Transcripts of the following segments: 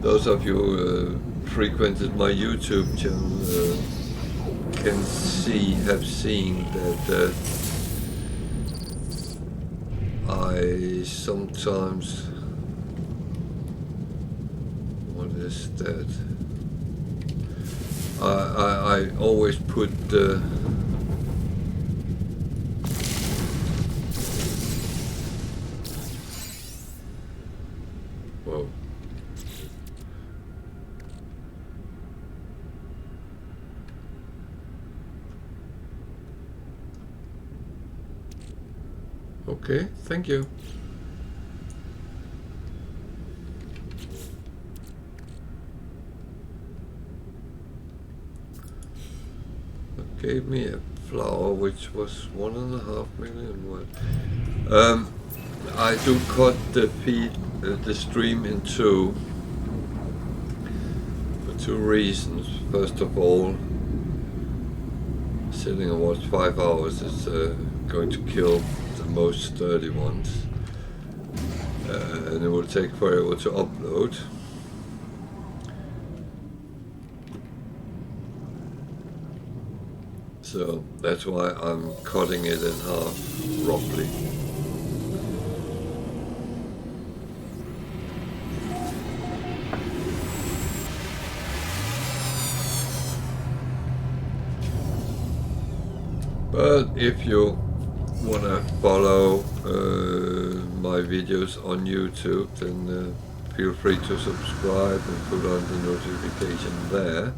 Those of you who frequented my YouTube channel have seen that I sometimes, what is that? I always put whoa. Okay, thank you. Gave me a flower which was 1.5 million. What? I do cut the stream in two for two reasons. First of all, sitting and watch 5 hours is going to kill the most sturdy ones, and it will take forever to upload. So that's why I'm cutting it in half, roughly. But if you want to follow my videos on YouTube, then feel free to subscribe and put on the notification there,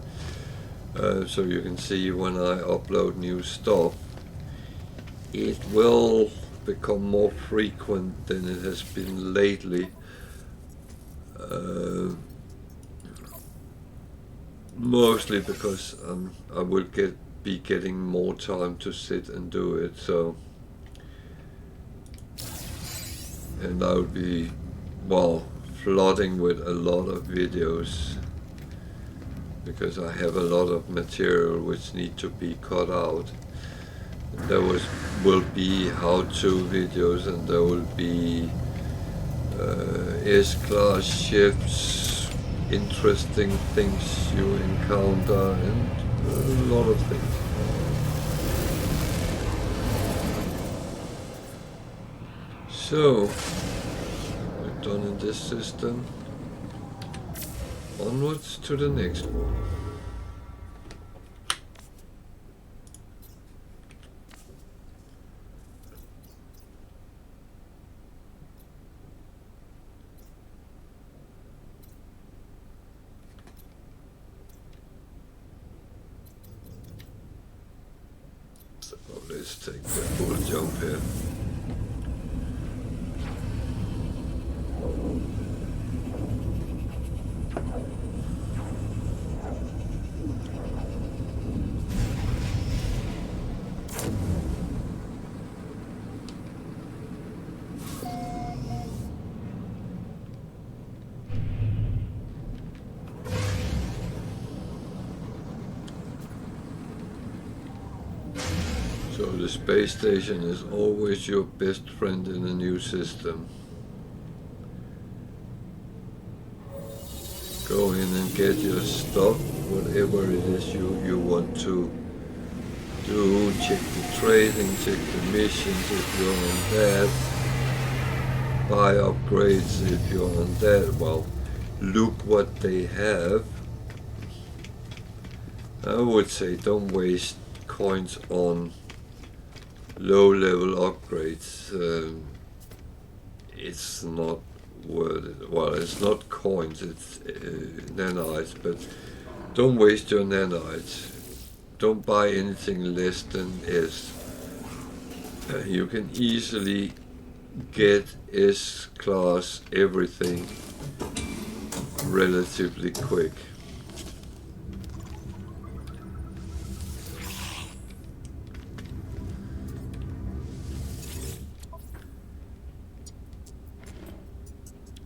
so you can see when I upload new stuff. It will become more frequent than it has been lately, mostly because I will be getting more time to sit and do it. So, and I will be, well, flooding with a lot of videos because I have a lot of material which need to be cut out. There will be how-to videos, and there will be S-class ships, interesting things you encounter, and a lot of things. So, we're done in this system. Onwards to the next one. So let's take the full jump here. So the space station is always your best friend in a new system. Go in and get your stuff, whatever it is you want to do. Check the trading, check the missions if you're on that. Buy upgrades if you're on that. Well, look what they have. I would say don't waste coins on low-level upgrades. It's not worth it. Well, it's not coins, it's nanites, but don't waste your nanites. Don't buy anything less than S. You can easily get S-class everything relatively quick.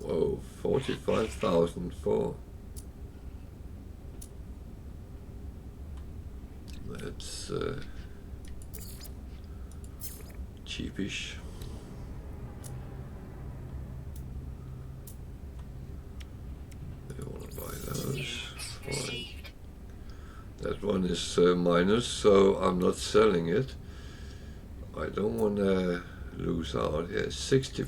Whoa, 45,000 for... That's cheapish. I want to one is minus, so I'm not selling it. I don't want to lose out here. 60%,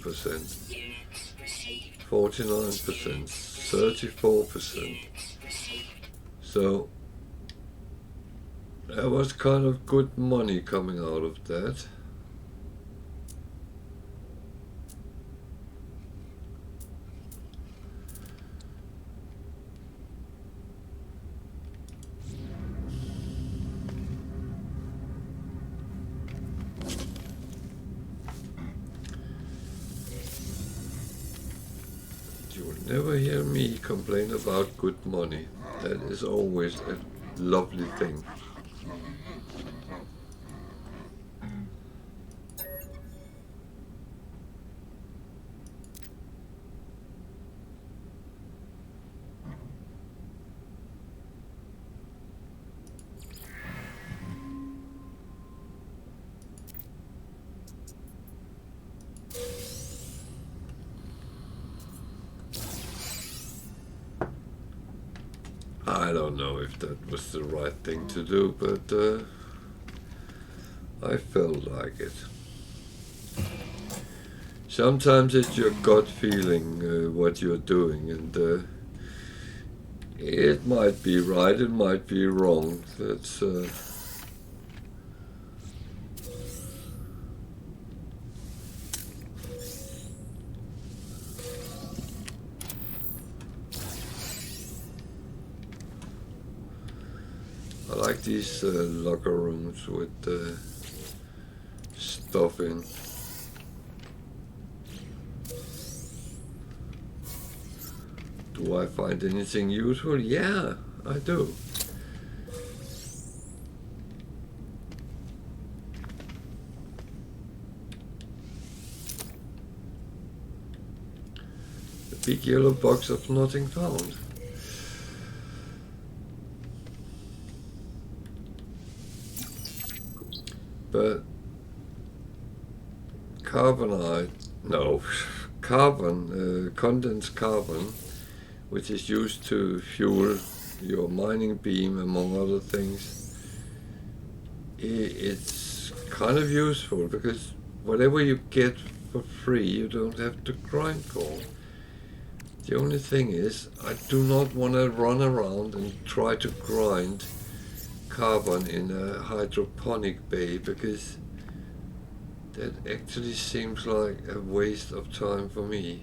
49%, 34%. So there was kind of good money coming out of that. You'll never hear me complain about good money. That is always a lovely thing. I don't know if that was the right thing to do, but I felt like it. Sometimes it's your gut feeling what you're doing, and it might be right, it might be wrong. That's I like these locker rooms with stuff in. Do I find anything useful? Yeah, I do. The big yellow box of nothing found. But carbonite, no, carbon, condensed carbon, which is used to fuel your mining beam, among other things, it's kind of useful because whatever you get for free, you don't have to grind for. The only thing is, I do not want to run around and try to grind carbon in a hydroponic bay, because that actually seems like a waste of time for me.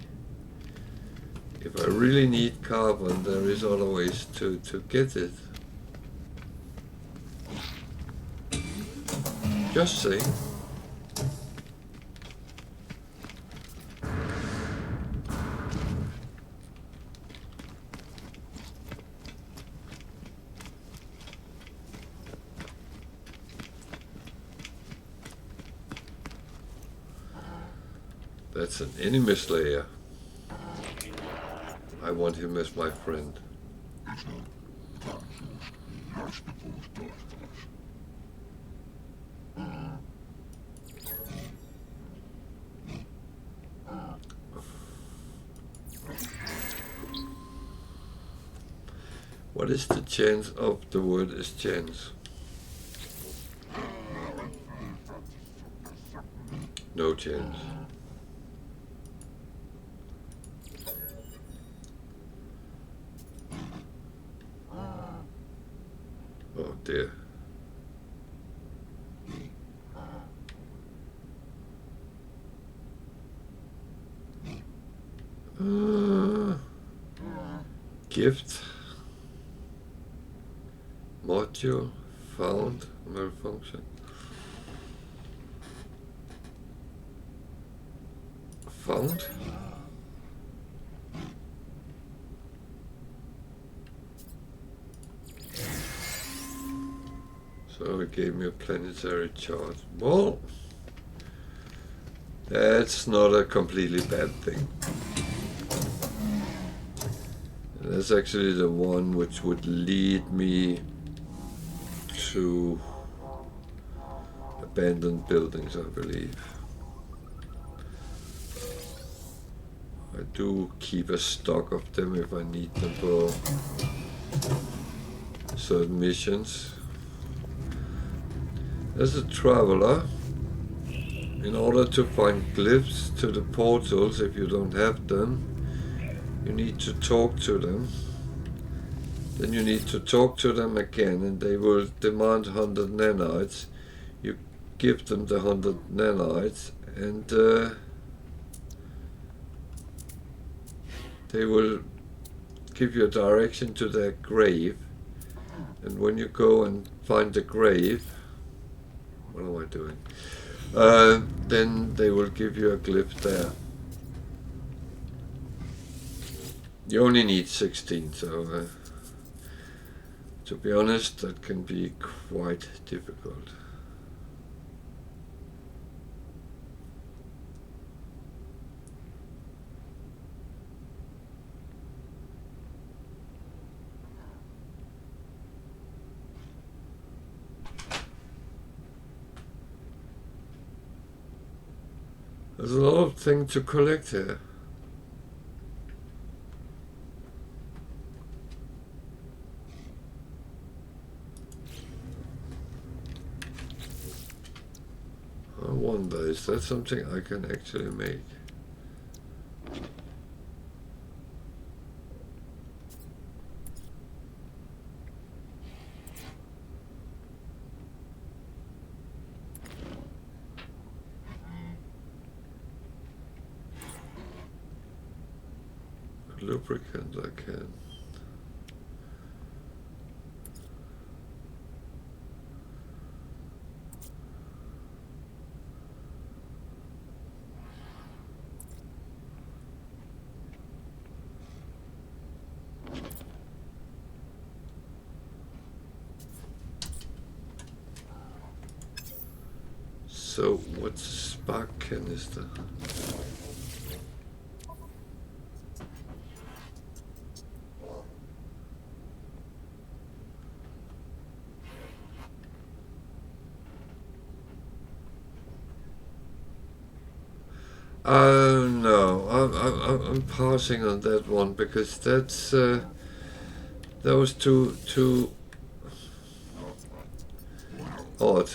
If I really need carbon, there is other ways to get it. Just saying. That's an enemy slayer. I want him as my friend. What is the chance of the word is chance? No chance. Oh dear. Gift. Module. Found. Malfunction. Found. So it gave me a planetary chart. Well, that's not a completely bad thing. That's actually the one which would lead me to abandoned buildings, I believe. I do keep a stock of them if I need them for certain missions. As a traveler, in order to find glyphs to the portals, if you don't have them, you need to talk to them. Then you need to talk to them again, and they will demand 100 nanites. You give them the 100 nanites, and they will give you a direction to their grave. And when you go and find the grave, what am I doing? Then they will give you a glyph there. You only need 16, so to be honest, that can be quite difficult. There's a lot of things to collect here. I wonder, is that something I can actually make? Lubricant I can. So what's a spark canister? No, I'm passing on that one because that's that was too odd.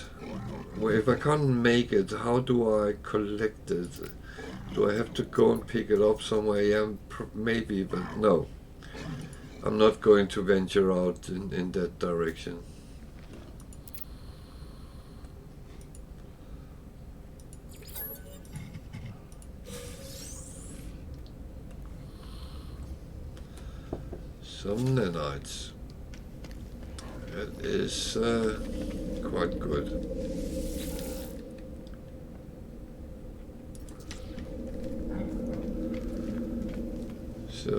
Well, if I can't make it, how do I collect it? Do I have to go and pick it up somewhere? Yeah, maybe, but no. I'm not going to venture out in that direction. Some nanites. That is quite good. So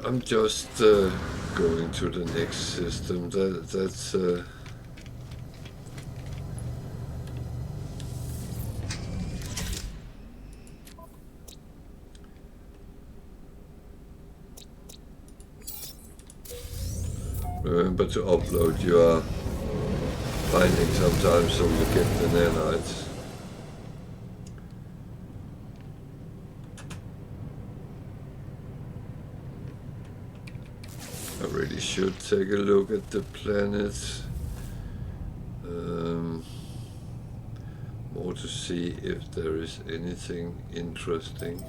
I'm just going to the next system. That's remember to upload your findings sometimes so you get the nanites. I really should take a look at the planets more to see if there is anything interesting.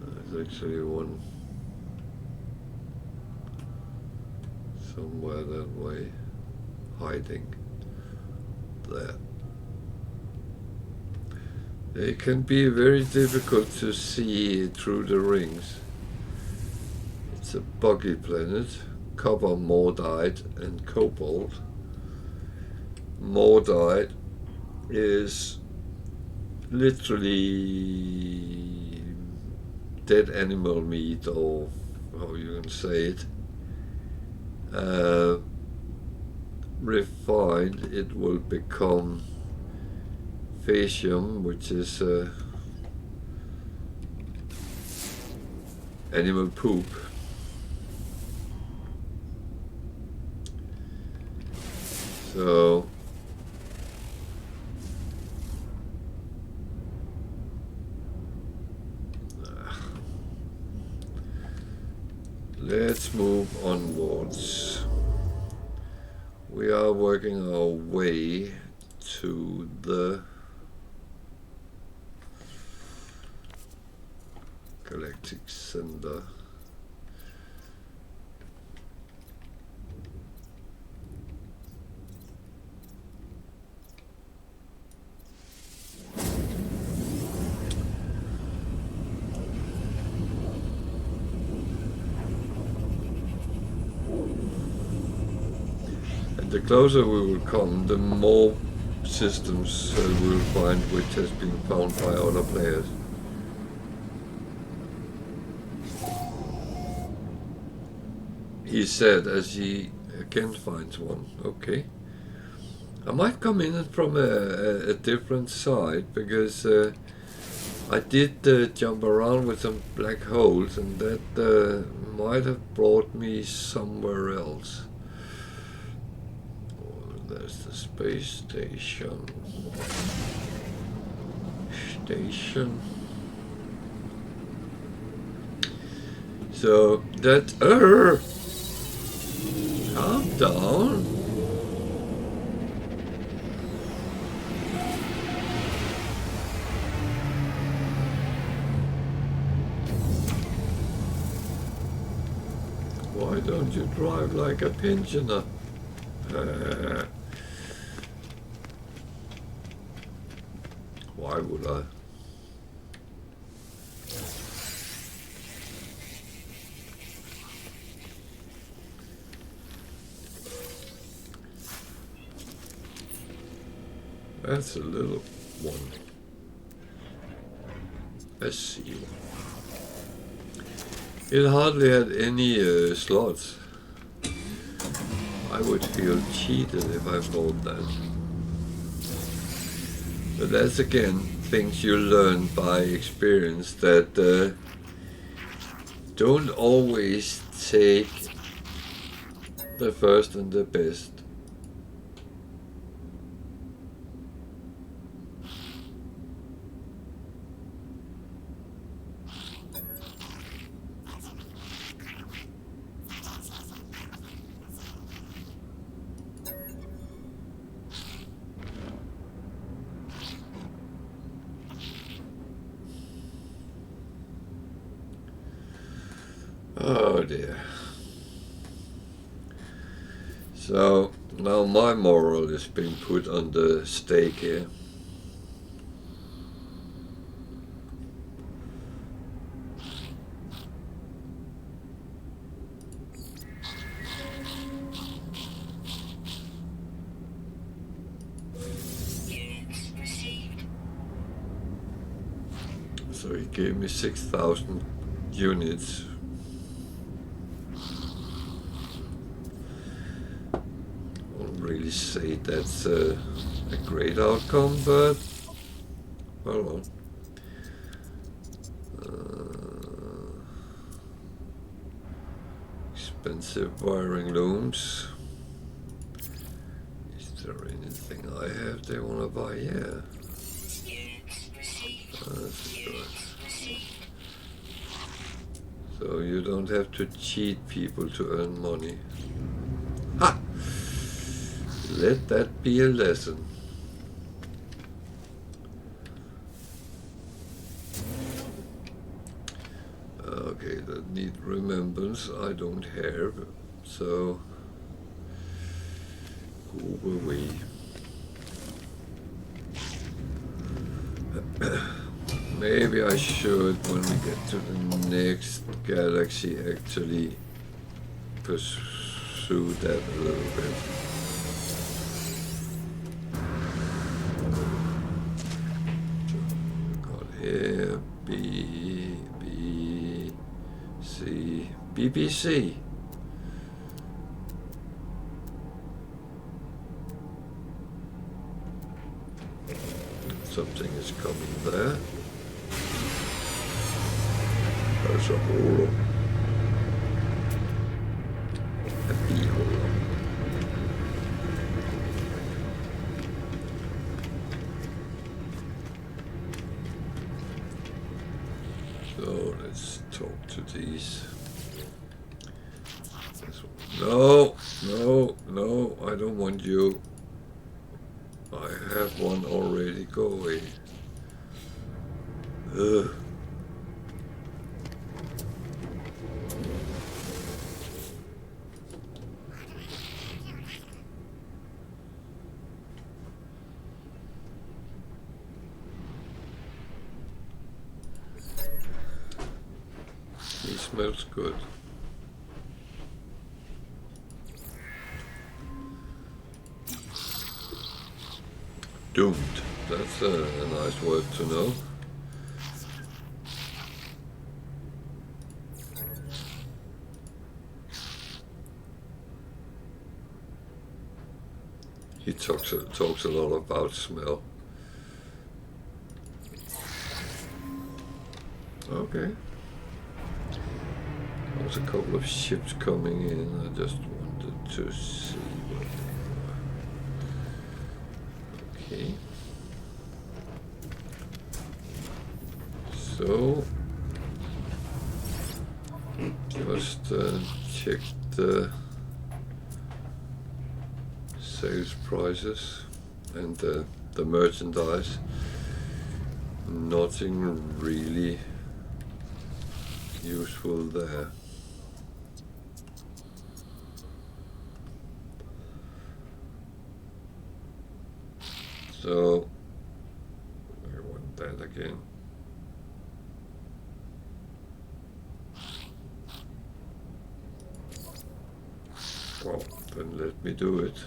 There's actually one somewhere that way, hiding there. It can be very difficult to see through the rings. It's a buggy planet, copper, mortite and cobalt. Mortite is literally dead animal meat, or how you can say it. Refined, it will become faecium, which is animal poop. So let's move onwards. We are working our way to the Galactic Center. The closer we will come, the more systems we will find which has been found by other players. He said as he again finds one. Okay. I might come in from a different side, because I did jump around with some black holes, and that might have brought me somewhere else. There's the space station. So that calm down. Why don't you drive like a pensioner? Why would I? That's a little one. Let's see. It hardly had any slots. I would feel cheated if I bought that. But that's again things you learn by experience, that don't always take the first and the best. Oh dear. So now my moral is being put on the stake here. So he gave me 6,000 units. Really say that's a great outcome, but well, expensive wiring looms. Is there anything I have they want to buy? Yeah. That's good. So you don't have to cheat people to earn money. Ha! Let that be a lesson. Okay, that need remembrance I don't have, so who were we? Maybe I should, when we get to the next galaxy, actually pursue that a little bit. Here, BBC. Something is coming there. There's a hole. A beehole. So let's talk to these No, no, no, I don't want you. I have one already. Go away. Ugh. He smells good. Doomed. That's a nice word to know. He talks a lot about smell. Okay. There's a couple of ships coming in. I just wanted to see what they were. Okay. So just check the sales prices and the merchandise. Nothing really useful there. So I want that again. Well, then let me do it.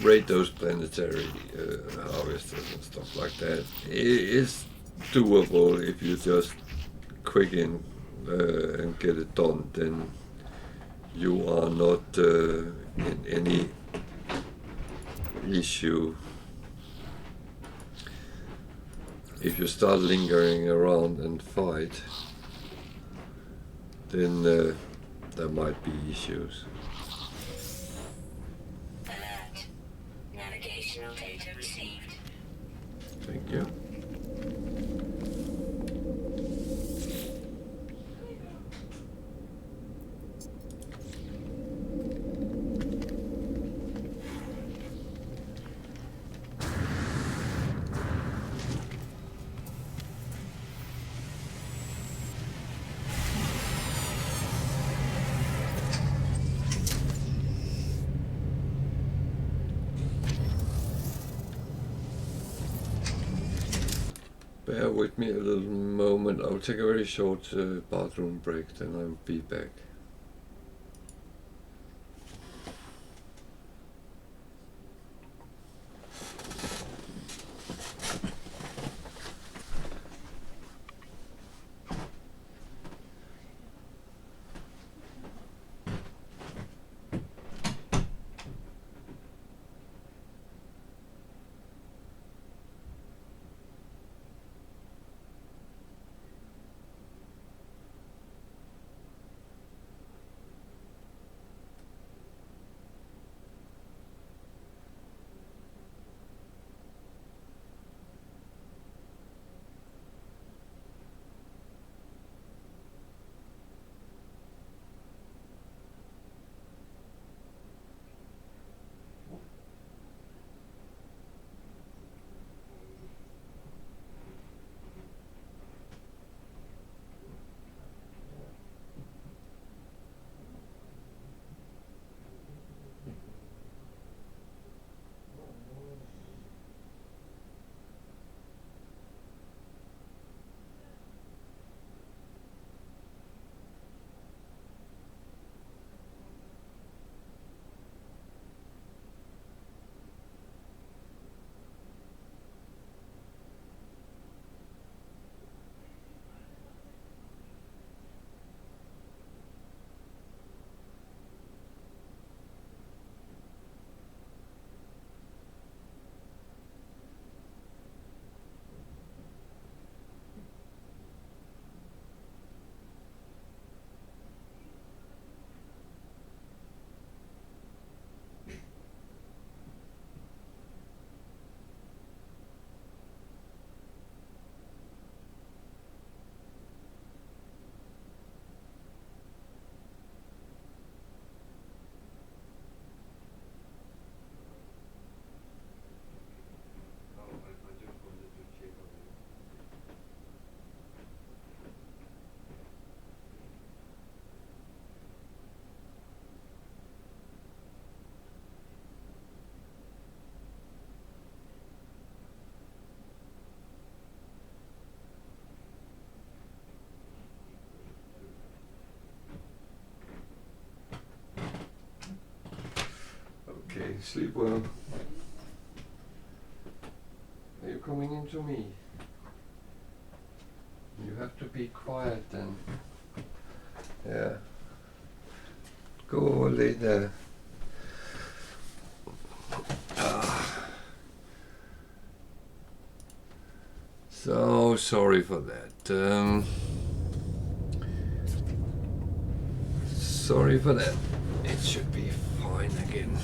Rate those planetary harvesters and stuff like that. It's doable if you just quick in and get it done. Then you are not in any issue. If you start lingering around and fight, then there might be issues. Alert. Navigational data received. Thank you. Bear with me a little moment. I'll take a very short bathroom break, then I'll be back. Okay, sleep well. Are you coming into me? You have to be quiet then. Yeah. Go over, lay there. So sorry for that. Sorry for that. It should be fine again.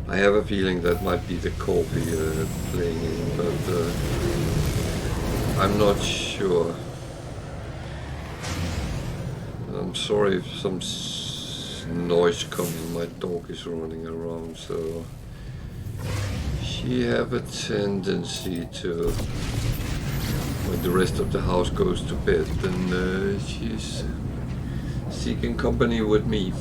I have a feeling that might be the coffee playing in, but I'm not sure. I'm sorry if some noise coming. My dog is running around, so she have a tendency to, when the rest of the house goes to bed, then she's seeking company with me.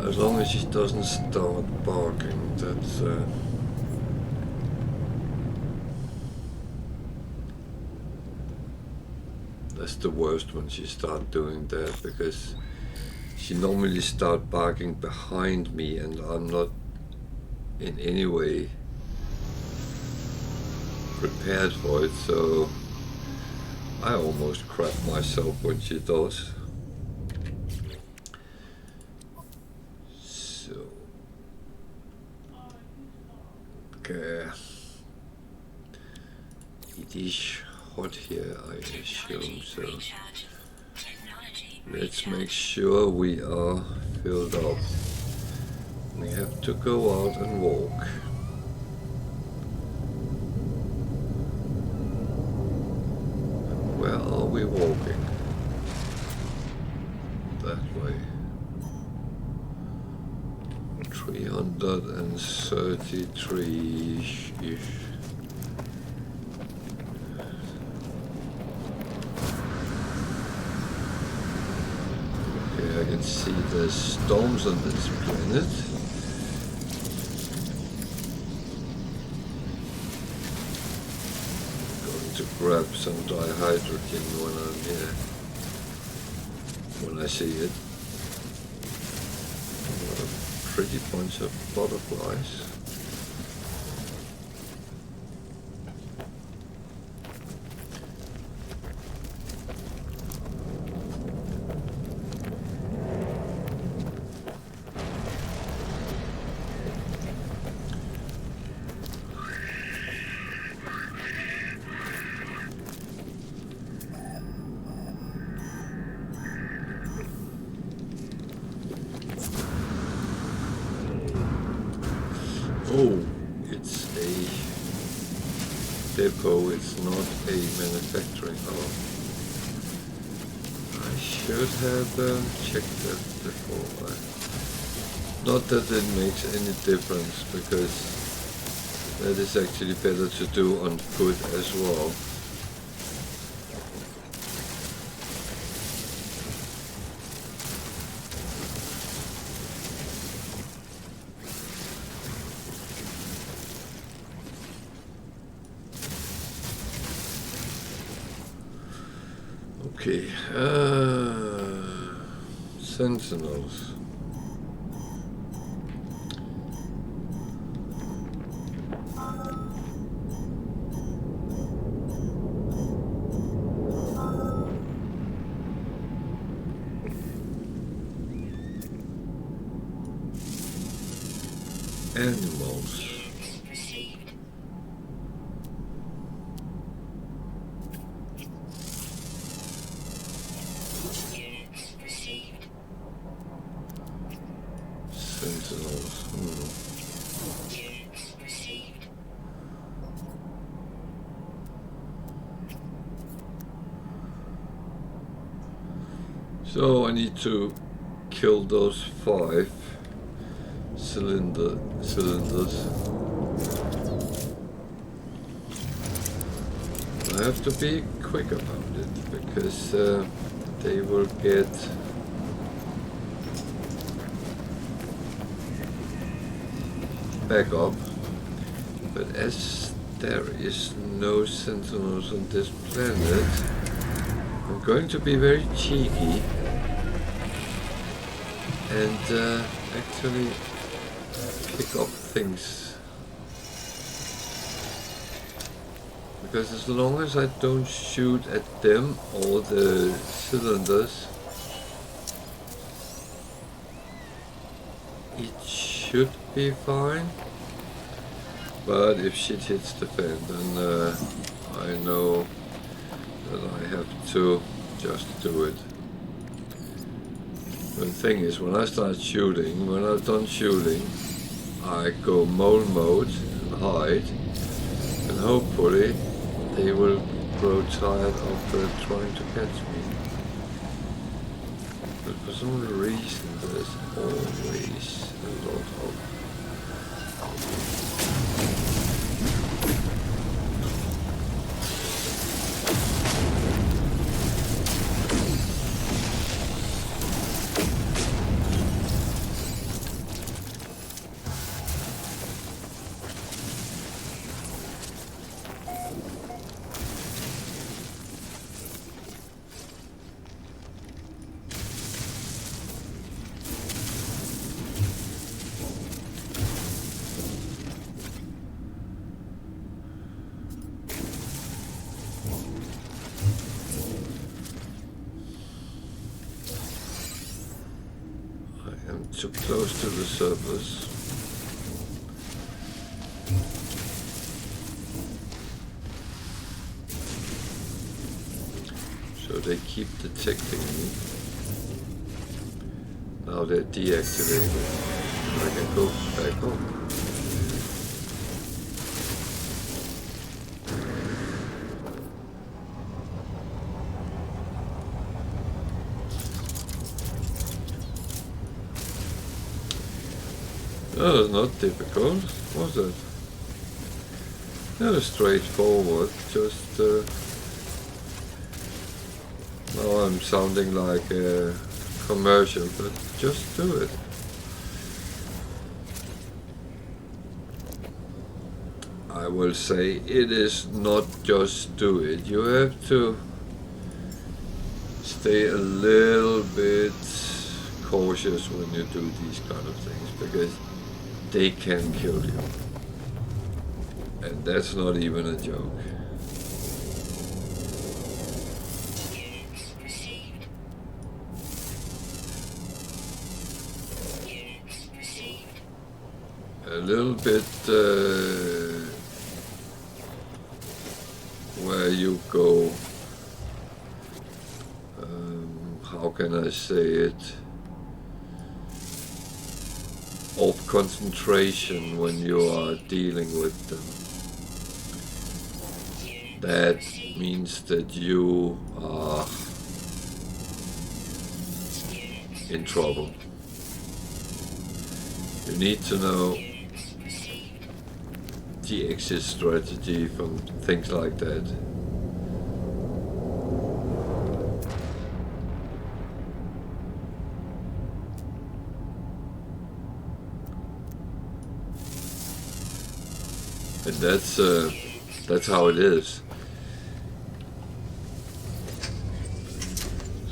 As long as she doesn't start barking, that's the worst when she starts doing that, because she normally starts barking behind me and I'm not in any way prepared for it, so I almost crap myself when she does. It is hot here, I assume, so let's make sure we are filled up. We have to go out and walk. Where are we walking? That way. 333-ish. Okay, I can see the storms on this planet. Going to grab some dihydrogen when I'm here. When I see it. Pretty bunch of butterflies. Oh, it's a depot, it's not a manufacturing hub. I should have checked that before. Not that it makes any difference, because that is actually better to do on foot as well. Okay, sentinels. Animals. Sentinels. So I need to kill those 5 cylinders. I have to be quick about it, because they will get back up But as there is no sentinels on this planet, I'm going to be very cheeky and actually pick up things. Because as long as I don't shoot at them or the cylinders, it should be fine. But if shit hits the fan, then I know that I have to just do it. The thing is, when I start shooting, when I'm done shooting, I go mole mode and hide, and hopefully they will grow tired of trying to catch me. But for some reason there's always a lot of too close to the surface. So they keep detecting me. Now they're deactivated. I can go back home. That was not difficult, was it? That was straightforward, just now I'm sounding like a commercial, but just do it. I will say it is not just do it, you have to stay a little bit cautious when you do these kind of things, because they can kill you. And that's not even a joke. Units received. Units received. A little bit where you go, how can I say it? Of concentration when you are dealing with them. That means that you are in trouble. You need to know the exit strategy from things like that. And that's how it is.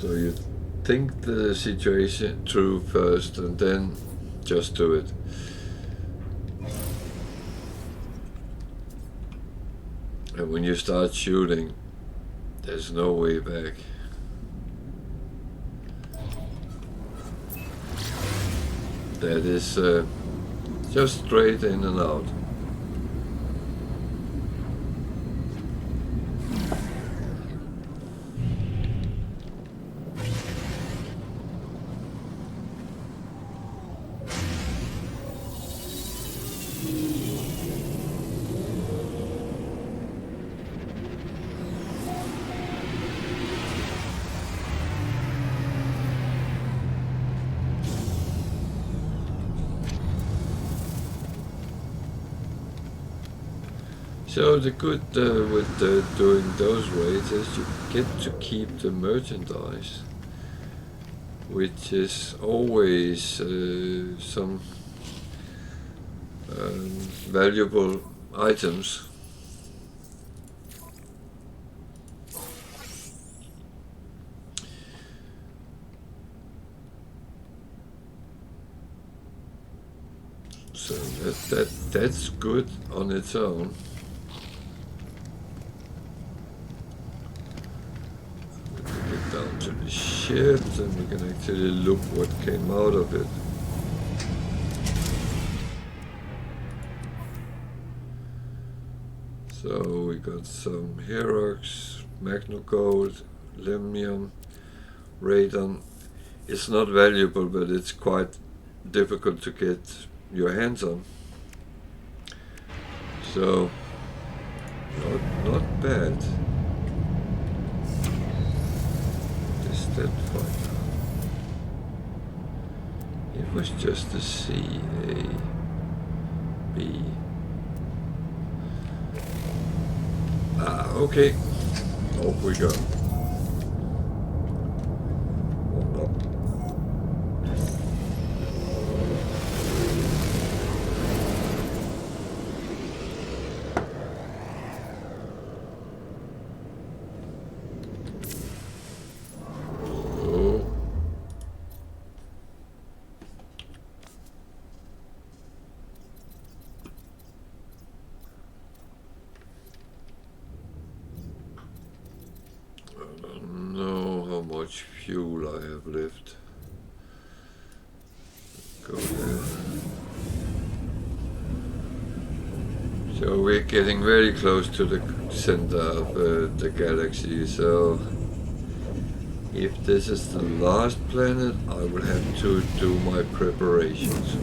So you think the situation through first and then just do it. And when you start shooting, there's no way back. That is just straight in and out. So the good with doing those raids is you get to keep the merchandise, which is always some valuable items. So that's good on its own. We can get down to the ship, and we can actually look what came out of it. So we got some Herox, Magnogold, Lemnium, Radon. It's not valuable, but it's quite difficult to get your hands on. So not bad. Is that fighter? It was just a C, A, B. Okay. Off we go. Fuel I have left. Go there. So we're getting very close to the center of the galaxy, so if this is the last planet, I will have to do my preparations.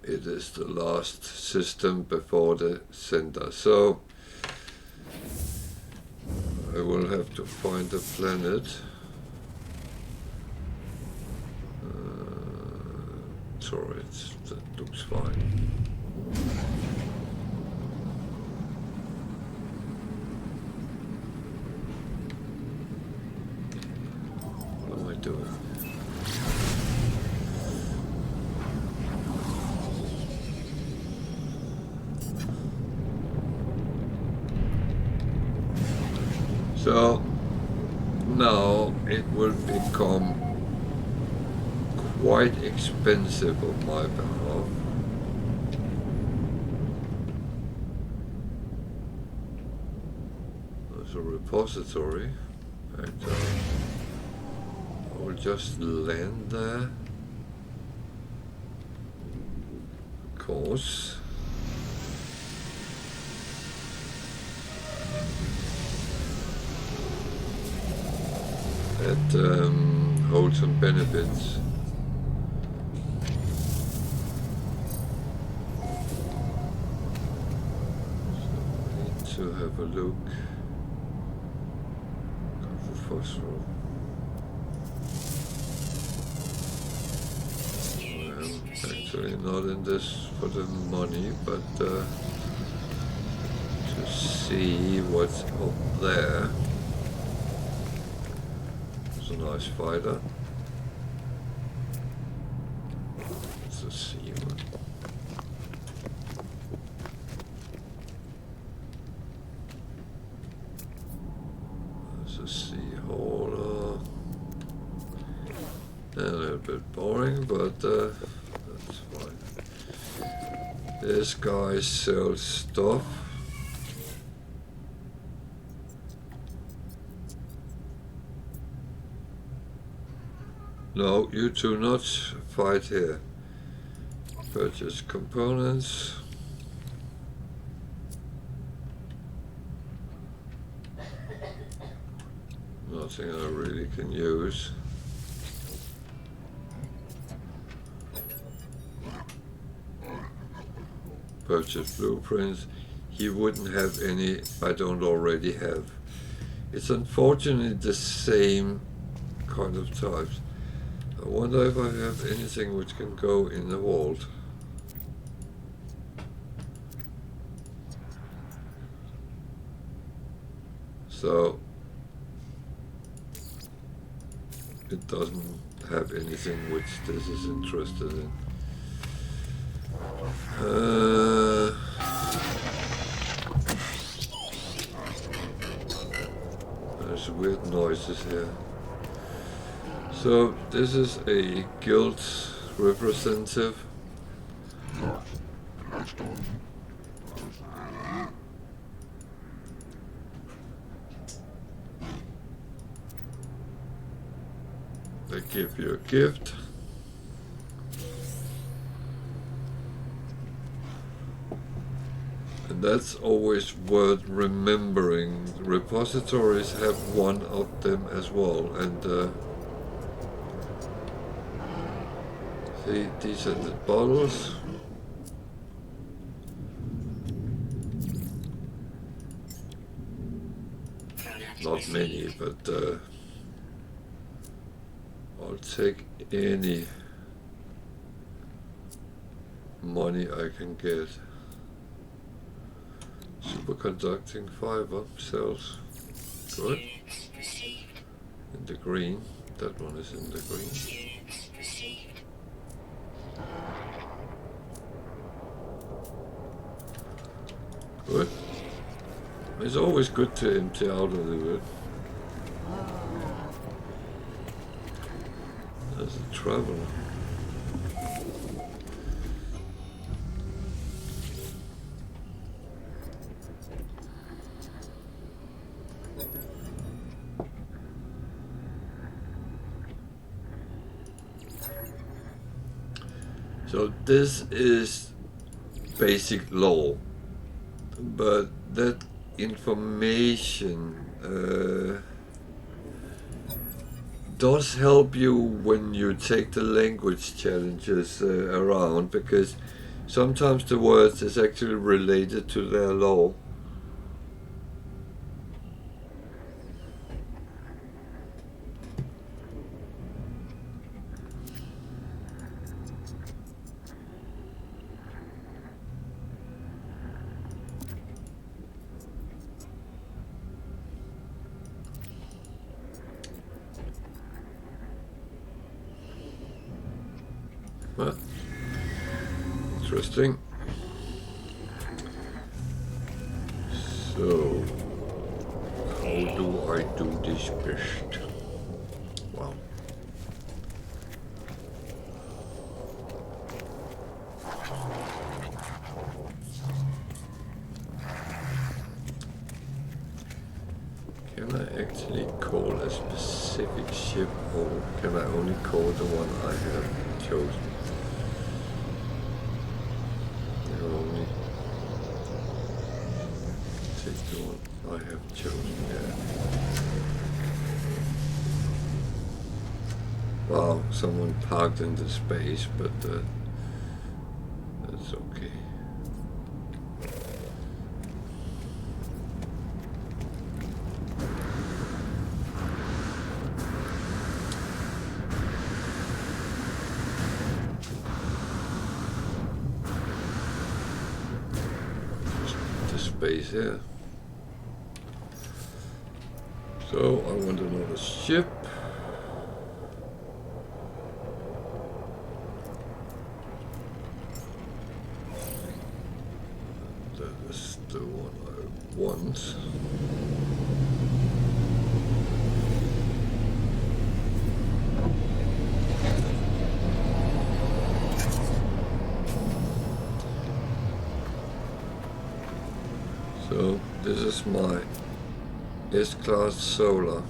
It is the last system before the center, so I will have to find a planet. Sorry, that looks fine. What am I doing? So now it will become quite expensive on my behalf. There's a repository, and I will just land there. Of course. That holds some benefits. So we need to have a look. Go for phosphor. I'm actually not in this for the money, but to see what's up there. A nice fighter. It's a C one. There's a sea hauler. A little bit boring, but that's fine. This guy sells stuff. No, you do not fight here. Purchase components. Nothing I really can use. Purchase blueprints. He wouldn't have any I don't already have. It's unfortunately the same kind of types. I wonder if I have anything which can go in the vault. So it doesn't have anything which this is interested in. There's weird noises here. So this is a guild representative. They give you a gift. And that's always worth remembering. Repositories have one of them as well. And see, these are the bottles. Not many, but I'll take any money I can get. Superconducting fiber cells. Good. Units received. In the green. That one is in the green. Units received. Good. It's always good to empty out a little bit. There's a traveler. So this is basic law, but that information does help you when you take the language challenges around, because sometimes the words is actually related to their law. Well, interesting. So, how do I do this best? Wow. Can I actually call a specific ship, or can I only call the one I have chosen? I only take the one I have chosen, yeah. Wow, someone parked in the space, but that's okay. Space here. So I want another ship. That is the one I want. So this is my S-Class Solar,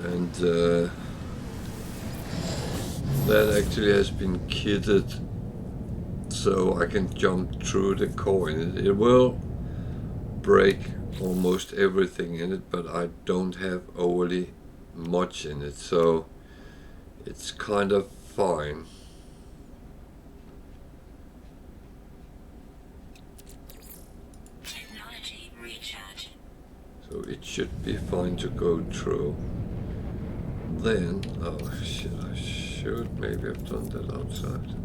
and that actually has been kitted so I can jump through the core in it. It will break almost everything in it, but I don't have overly much in it, so it's kind of fine. So it should be fine to go through. Then, oh shit, I should maybe have done that outside.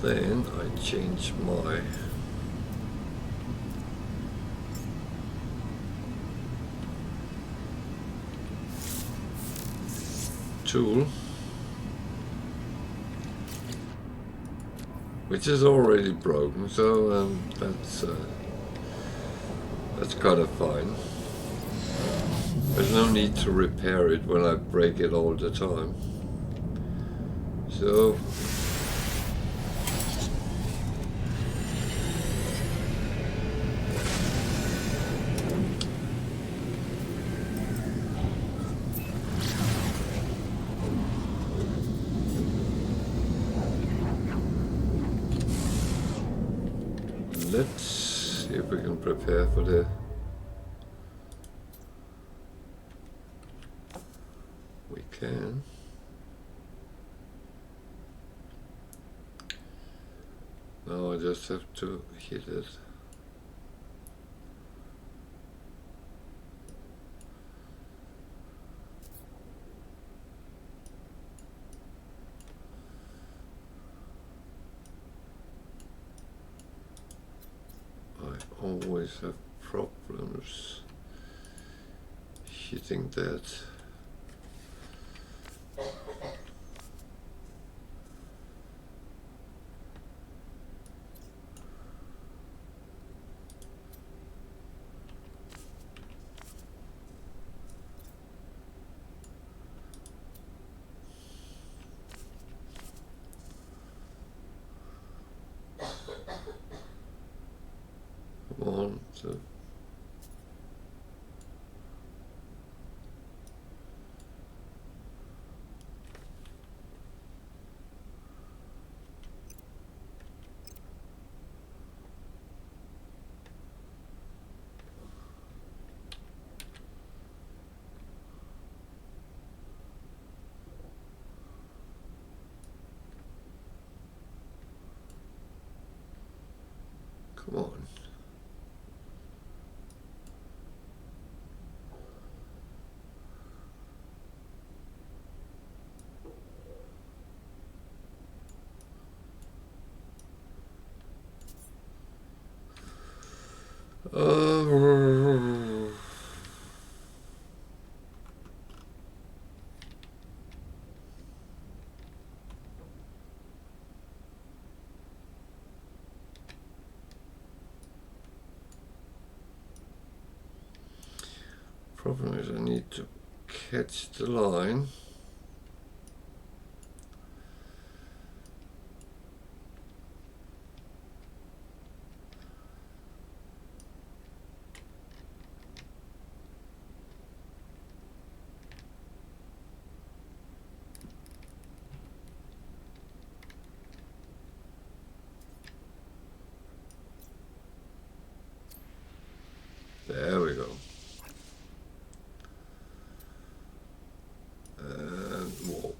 Then I change my tool, which is already broken, so that's kind of fine. There's no need to repair it when I break it all the time. So let's see if we can prepare for the we can. Now I just have to hit it. I always have problems hitting that. One, two. Come on. Problem is I need to catch the line. There we go. And warp.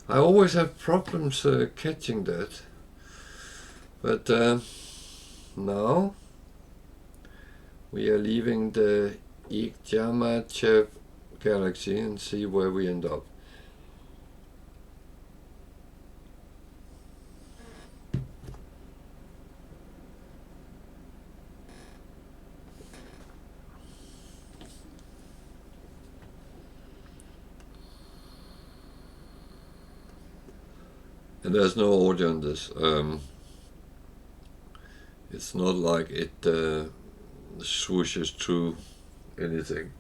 I always have problems catching that, but now we are leaving the Ickjamatew Galaxy and see where we end up. And there's no audio on this. It's not like it swooshes through anything.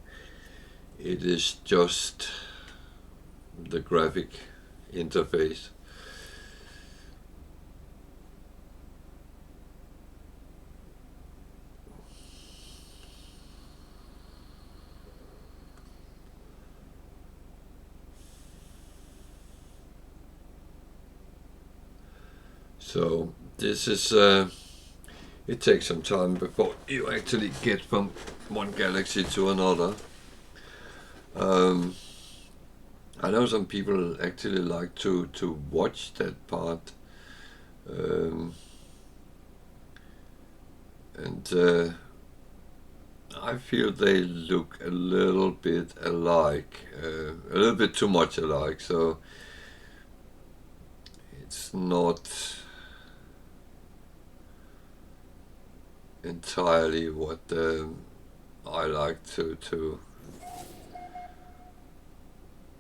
It is just the graphic interface. So this is, it takes some time before you actually get from one galaxy to another. I know some people actually like to watch that part, and I feel they look a little bit alike, a little bit too much alike, so it's not entirely what I like to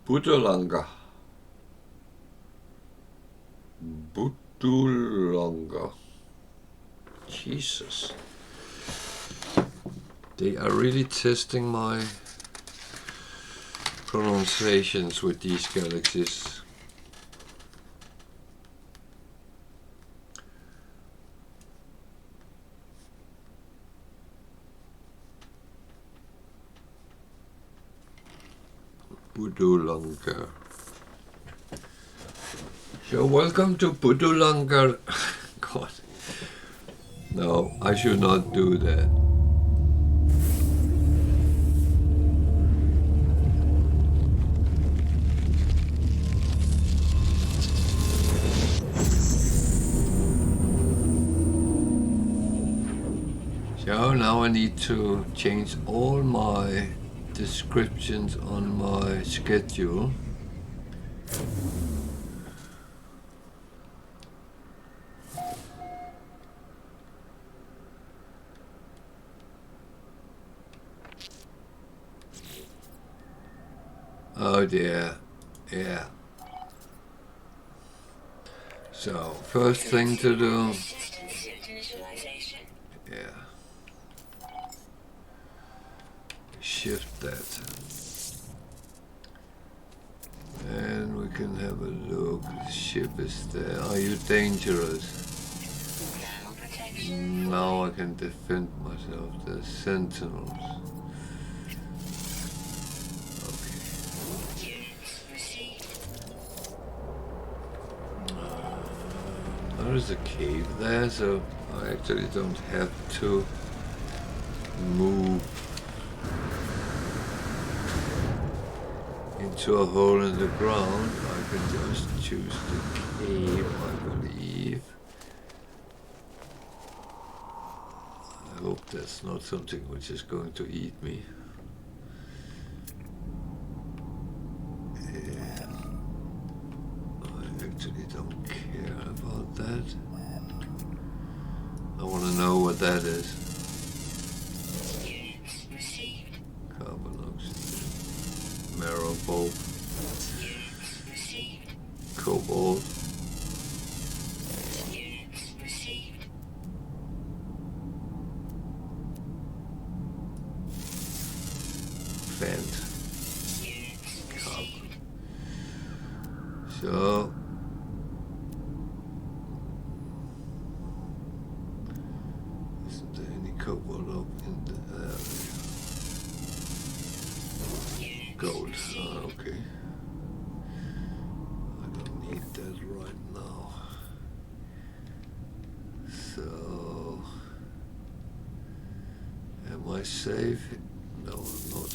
Budullangr. Budullangr. Jesus. They are really testing my pronunciations with these galaxies. Budullangr. So welcome to Budullangr. God. No, I should not do that. So now I need to change all my descriptions on my schedule. Oh dear, yeah. So first thing to do, yeah, shift that. And we can have a look. The ship is there. Are you dangerous? Now I can defend myself. The sentinels. There is a cave there, so I actually don't have to move into a hole in the ground. I can just choose the cave, I believe. I hope that's not something which is going to eat me. Yeah. I actually don't care about that. I want to know what that is. Carbon oxygen. Marrow bulb. Cobalt. Vent. Carbon. So isn't there any cobalt up in the area? Gold. Okay. I don't need that right now. So am I safe? No, I'm not.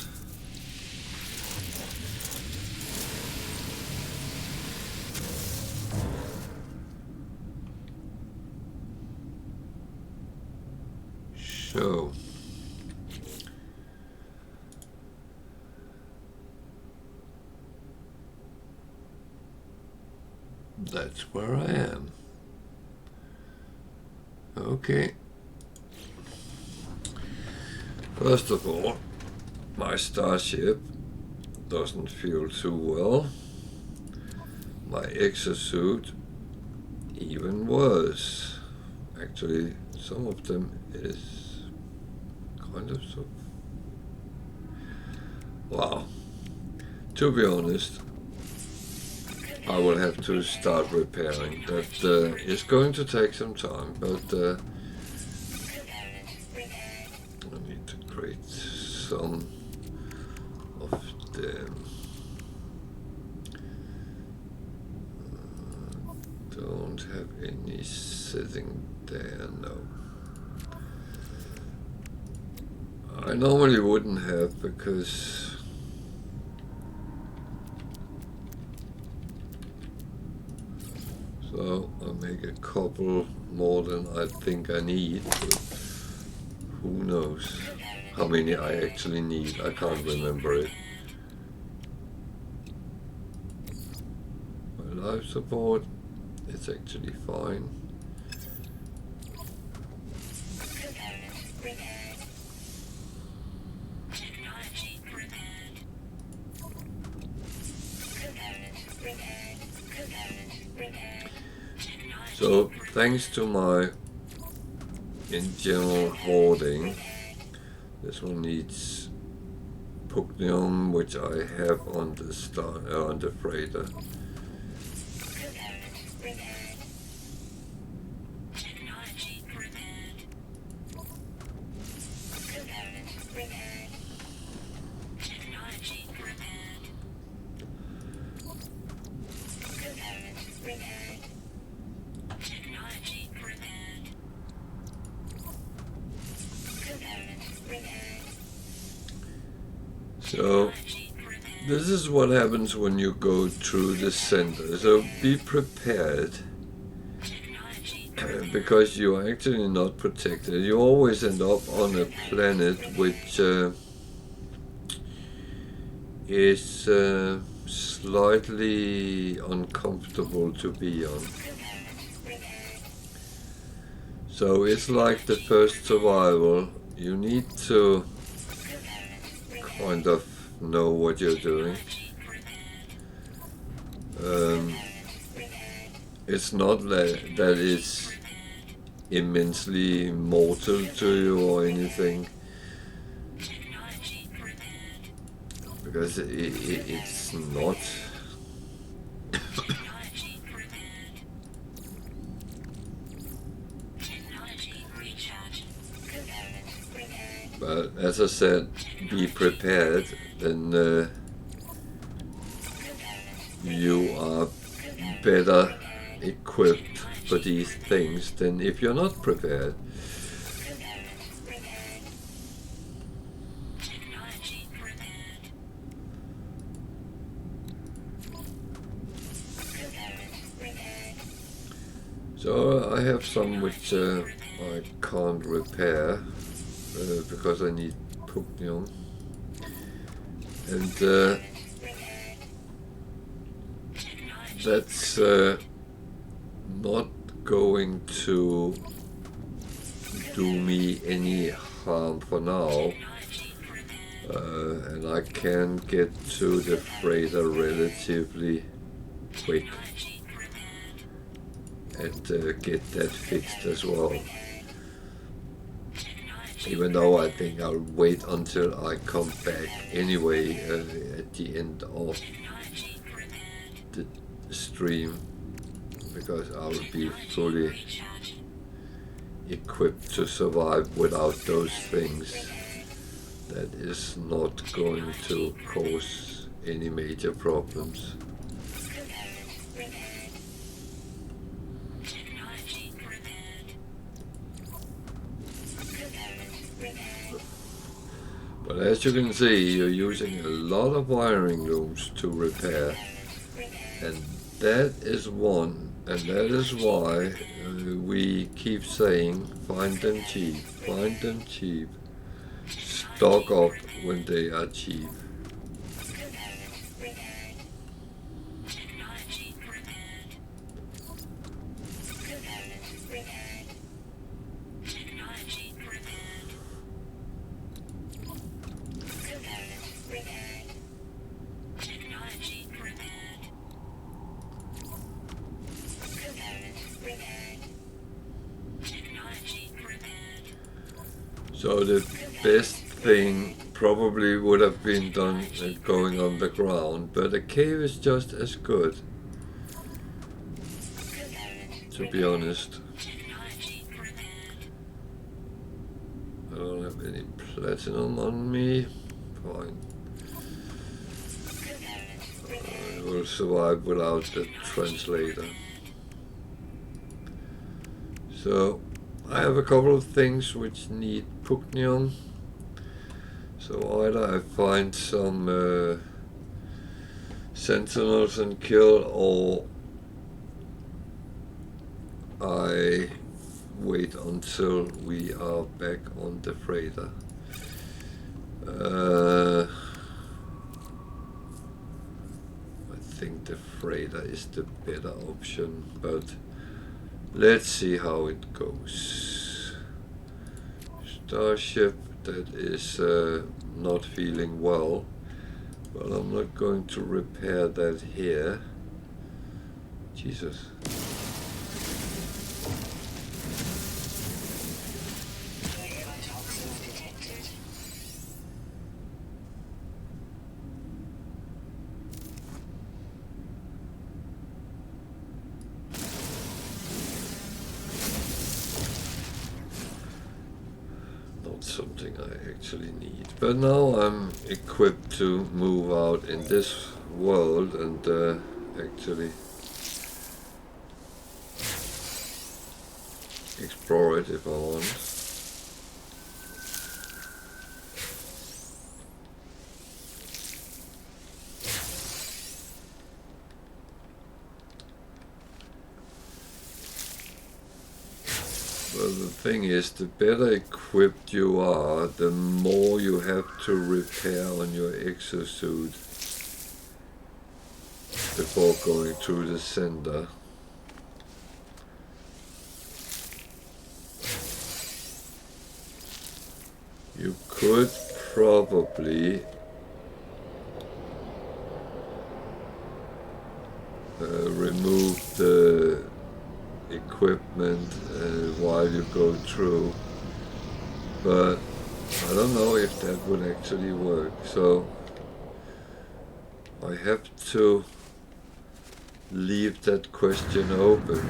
So that's where I am. Okay. First of all, my starship doesn't feel too well. My exosuit even worse. Actually, some of them is kind of so. Wow. To be honest, I will have to start repairing. That is going to take some time, but I need to create some of them. Don't have any sitting there, no. I normally wouldn't have, because So I make a couple more than I think I need, but who knows how many I actually need. I can't remember it. My life support, it's actually fine. So thanks to my in general hoarding, this one needs Puknium, which I have on the freighter. So this is what happens when you go through the center. So be prepared, because you are actually not protected. You always end up on a planet which is slightly uncomfortable to be on. So it's like the first survival. You need to kind of know what you're doing. It's not that it's immensely mortal to you or anything, because it's not. But as I said, be prepared, then you are better equipped for these things than if you're not prepared. So I have some which I can't repair because I need Puknium, and that's not going to do me any harm for now, and I can get to the freighter relatively quick and get that fixed as well. Even though I think I'll wait until I come back anyway at the end of the stream, because I'll be fully equipped to survive without those things. That is not going to cause any major problems. But as you can see, you're using a lot of wiring looms to repair, and that is one, and that is why we keep saying find them cheap, find them cheap, stock up when they are cheap. So the best thing probably would have been done going underground, but a cave is just as good, to be honest. I don't have any platinum on me. Fine. I will survive without the translator. So I have a couple of things which need Puknium. So either I find some sentinels and kill, or I wait until we are back on the freighter. I think the freighter is the better option, but let's see how it goes. Starship that is not feeling well. Well, I'm not going to repair that here. Jesus. Something I actually need, but now I'm equipped to move out in this world and actually explore it if I want. Well, the thing is, the better equipped you are, the more you have to repair on your exosuit before going through the center. You could probably remove the equipment while you go through, but I don't know if that would actually work, so I have to leave that question open.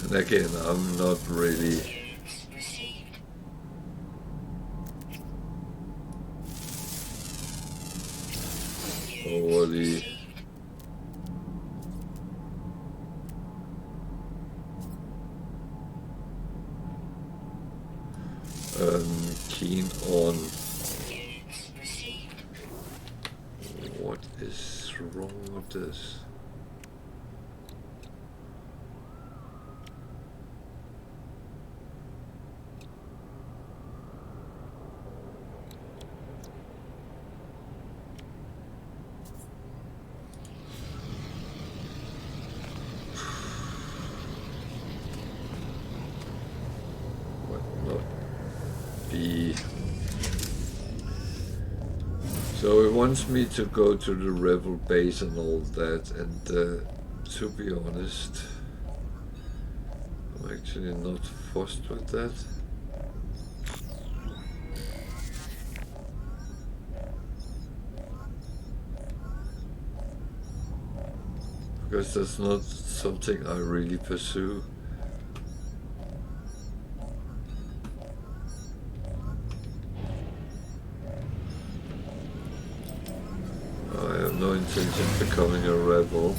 And again, I'm not really overly keen on what is wrong with this. So it wants me to go to the rebel base and all that, and to be honest, I'm actually not fussed with that. Because that's not something I really pursue. I have no intention of becoming a rebel.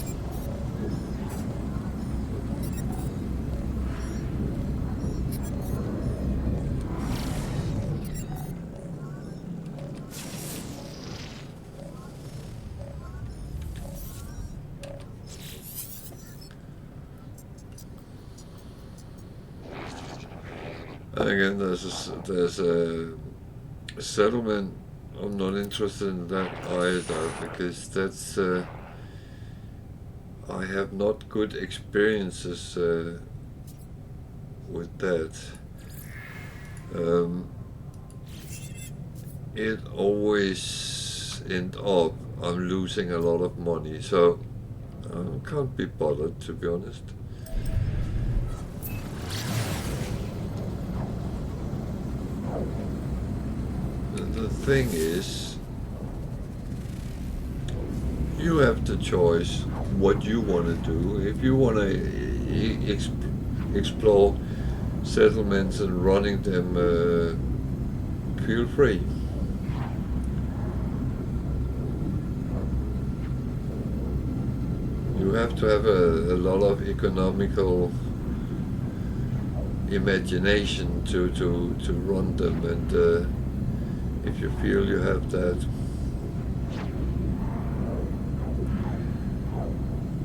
Again, there's a settlement. I'm not interested in that either, because that's I have not good experiences with that. It always ends up I'm losing a lot of money, so I can't be bothered, to be honest. the thing is, you have the choice what you want to do. If you want to explore settlements and running them, feel free. You have to have a lot of economical imagination to run them, and if you feel you have that,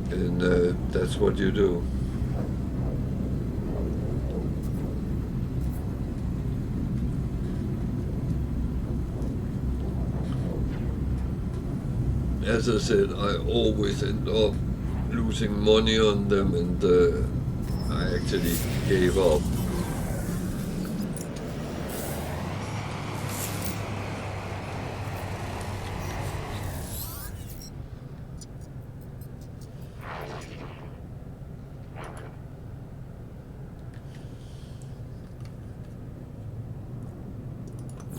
then that's what you do. As I said, I always end up losing money on them, and I actually gave up.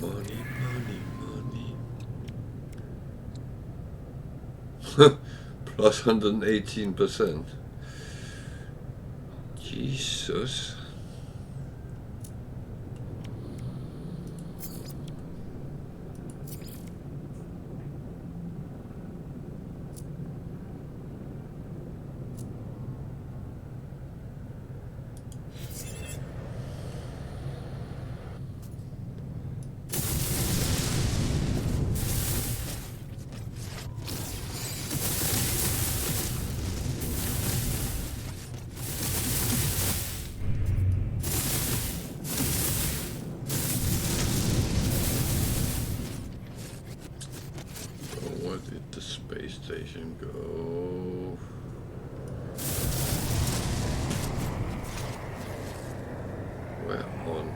Money, money, money. Plus 118%. Jesus. Where did the space station go? Where on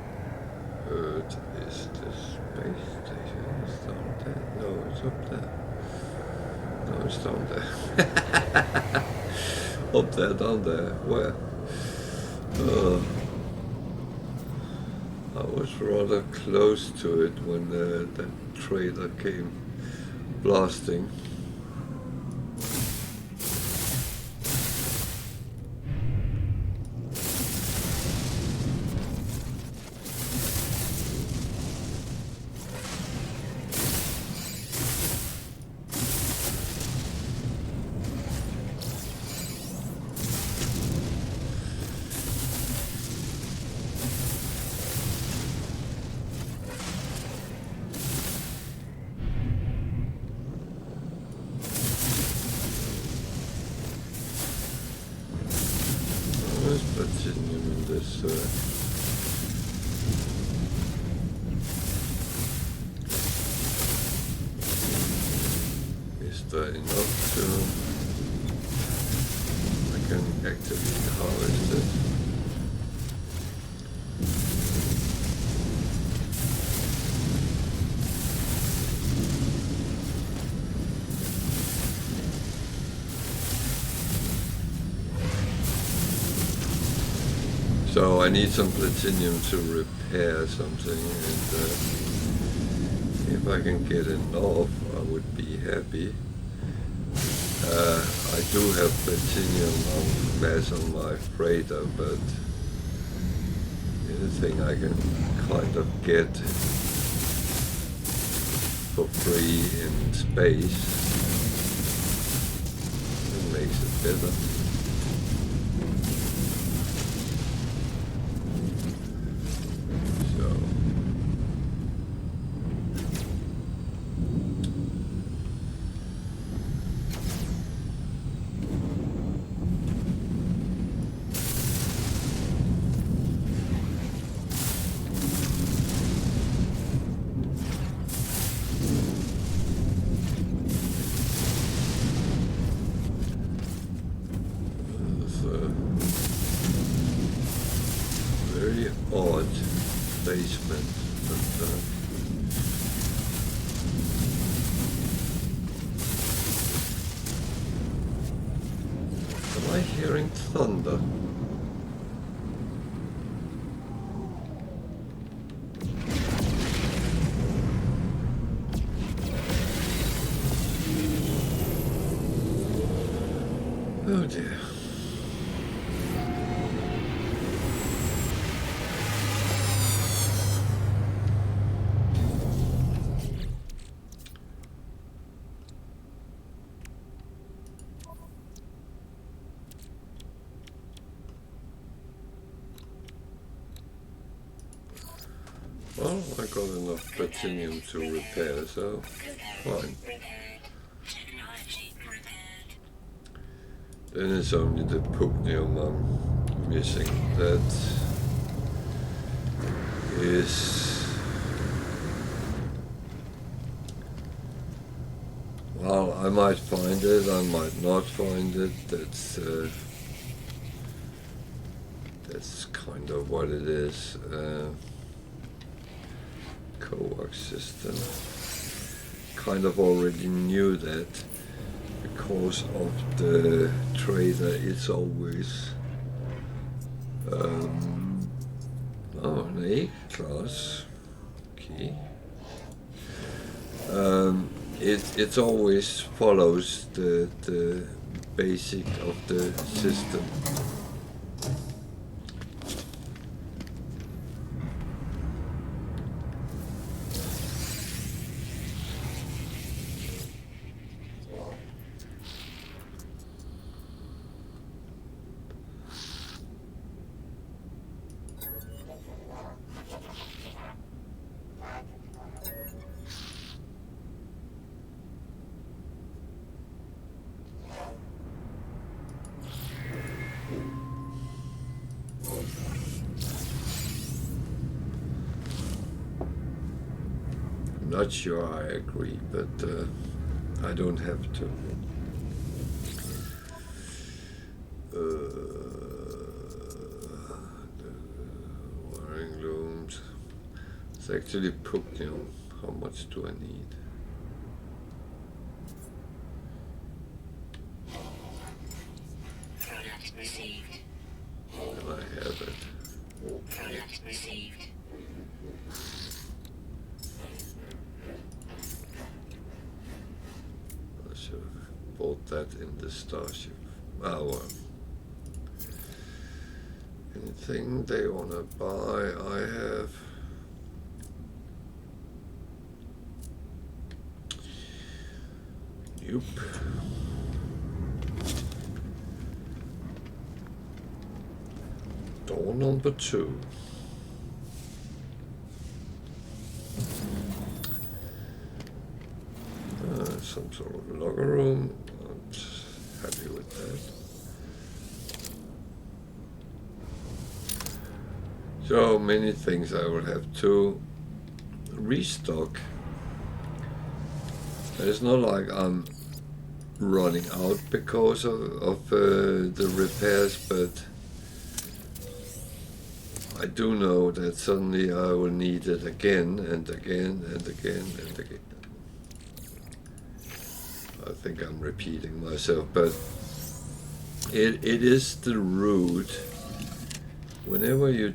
earth is the space station? It's down there. No, it's up there. No, it's down there. Up there, down there. Where? I was rather close to it when that trailer came blasting. Platinum in this is there enough to I can actively harvest it? So I need some platinum to repair something, and if I can get enough, I would be happy. I do have platinum on mass on my freighter, but anything I can kind of get for free in space, it makes it better. Odd basement, but am I hearing thunder? Oh dear. Well, I got enough platinum to repair, so fine. Technology repaired. Then it's only the pugnium I'm missing. That is... Well, I might find it, I might not find it. That's kind of what it is. Coax system. Kind of already knew that because of the trader. It's always an A class key. It always follows the basic of the system. Not sure I agree, but I don't have to. The wiring looms. It's actually pugnium. How much do I need? Product received. And I have it. Product received. I should have bought that in the Starship. Ah, well. Anything they wanna buy, I have. Nope. Door number 2. Some sort of locker room. I'm happy with that. So many things I will have to restock. It's not like I'm running out because of the repairs, but I do know that suddenly I will need it again and again and again and again. I think I'm repeating myself, but it is the route. Whenever you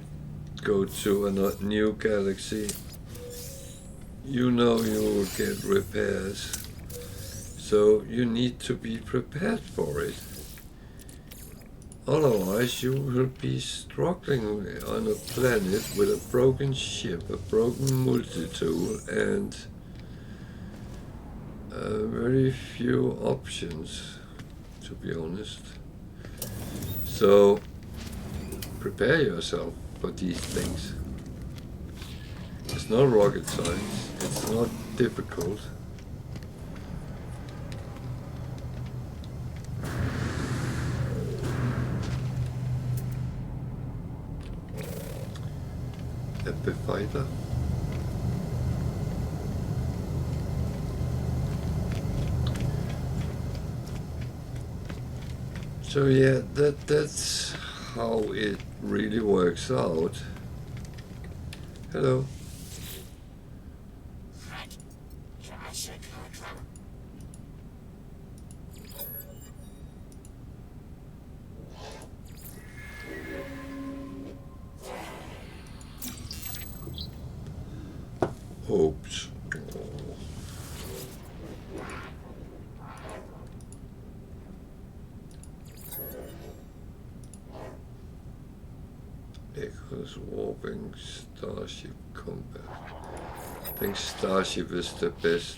go to a new galaxy, you know you will get repairs, so you need to be prepared for it. Otherwise you will be struggling on a planet with a broken ship, a broken multi-tool, and very few options, to be honest. So prepare yourself for these things. It's not rocket science, it's not difficult. Epifighter. So yeah, that's how it really works out. Hello. Oops. Roving Starship Combat. I think Starship is the best.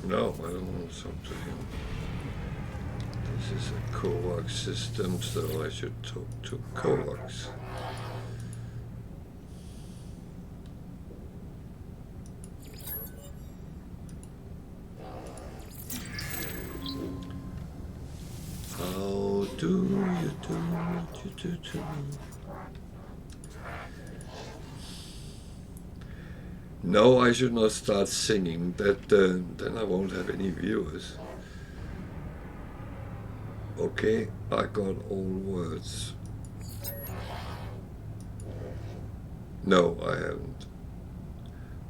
No, I don't want to talk to him. This is a coax system, so I should talk to coax. How do you do what you do? No, I should not start singing. That then I won't have any viewers. Okay, I got all words. No, I haven't.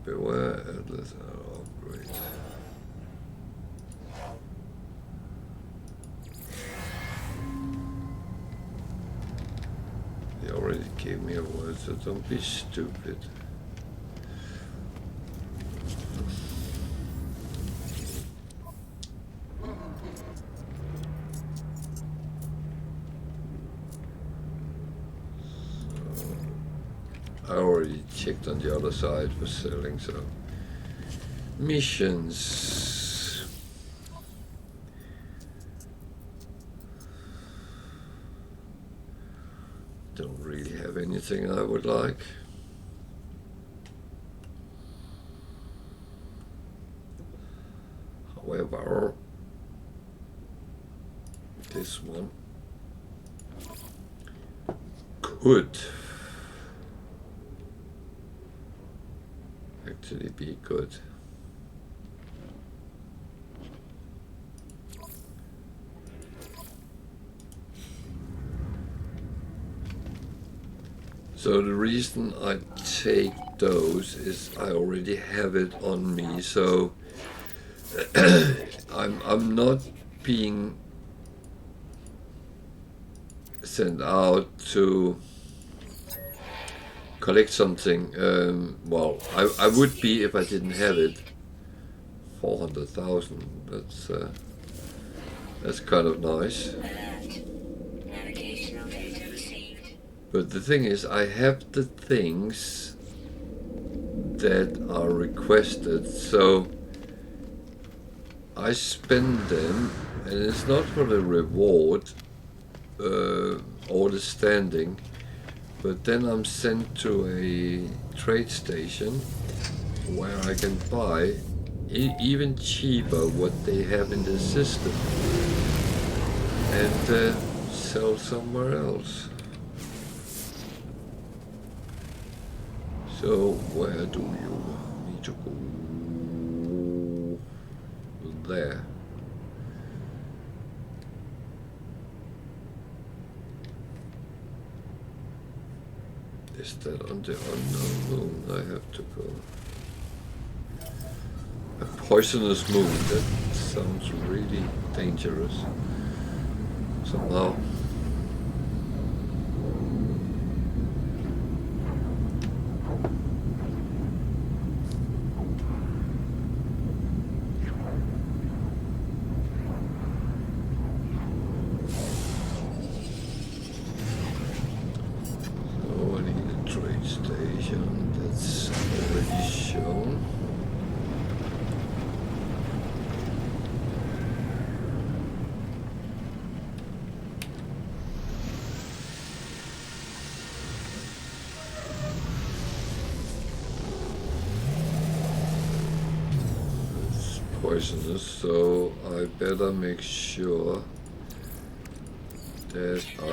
Beware Atlas upgrade. He already gave me a word, so don't be stupid. I already checked on the other side for selling, so missions. Don't really have anything I would like. However, this one could actually be good. So the reason I take those is I already have it on me, so I'm not being sent out to collect something. Well, I would be if I didn't have it. 400,000. That's kind of nice. Navigational data received. But the thing is, I have the things that are requested, so I spend them, and it's not for the reward or the standing, but then I'm sent to a trade station where I can buy even cheaper what they have in the system and sell somewhere else. So where do you want me to go? There. Is that on the unknown moon I have to go? A poisonous moon, that sounds really dangerous somehow. Poisonous, so I better make sure that I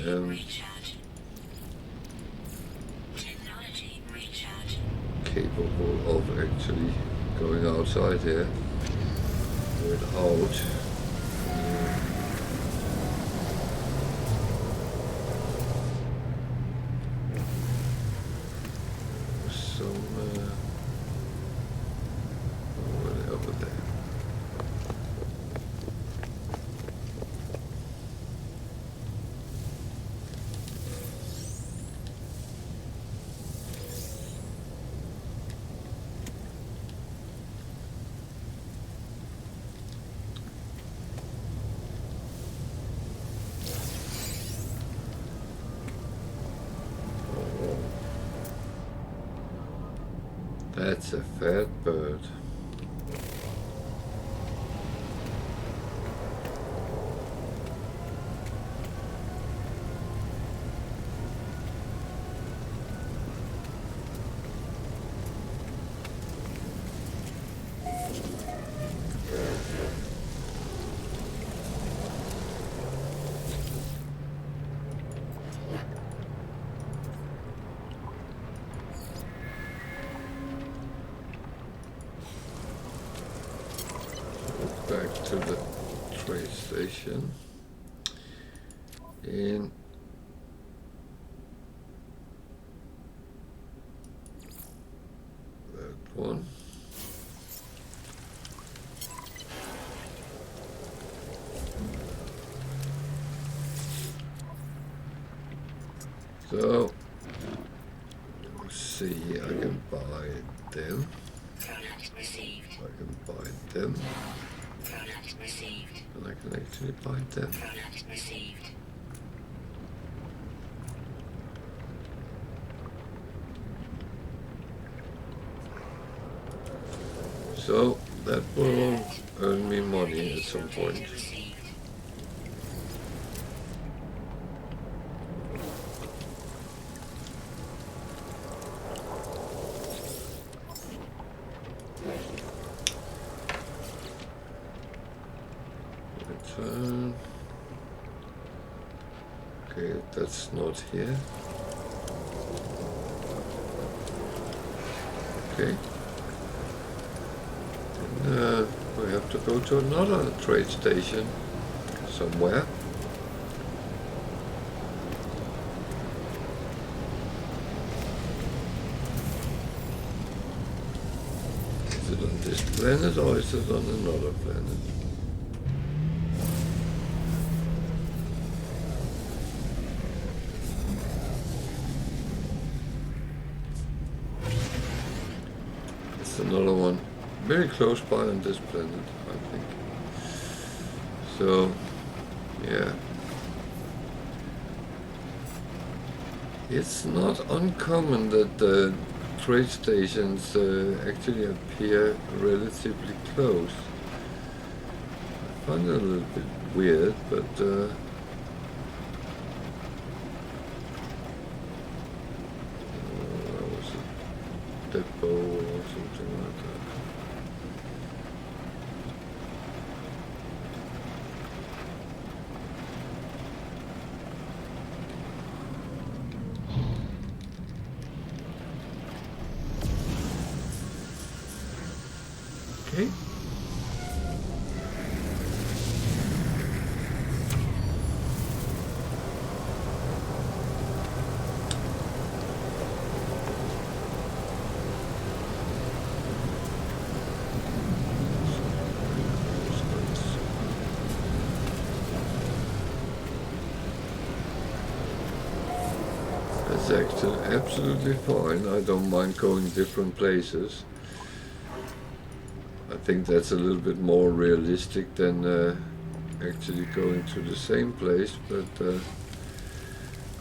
am Recharge. Technology recharge. capable of actually going outside here without some over there. That's a fat bird. Back to the trade station in that one. So let's see, I can buy them. Product received. I can buy them. Product received. And I can actually buy them. Product received. So that will earn me money at some point. Received. Return. Okay, that's not here. Okay. Then we have to go to another trade station somewhere. Is it on this planet or is it on another planet? It's another one very close by on this planet, I think. So, yeah. It's not uncommon that the trade stations actually appear relatively close. I find it a little bit weird, but that was a depot or something like that. Okay. That's actually absolutely fine. I don't mind going different places. I think that's a little bit more realistic than actually going to the same place, but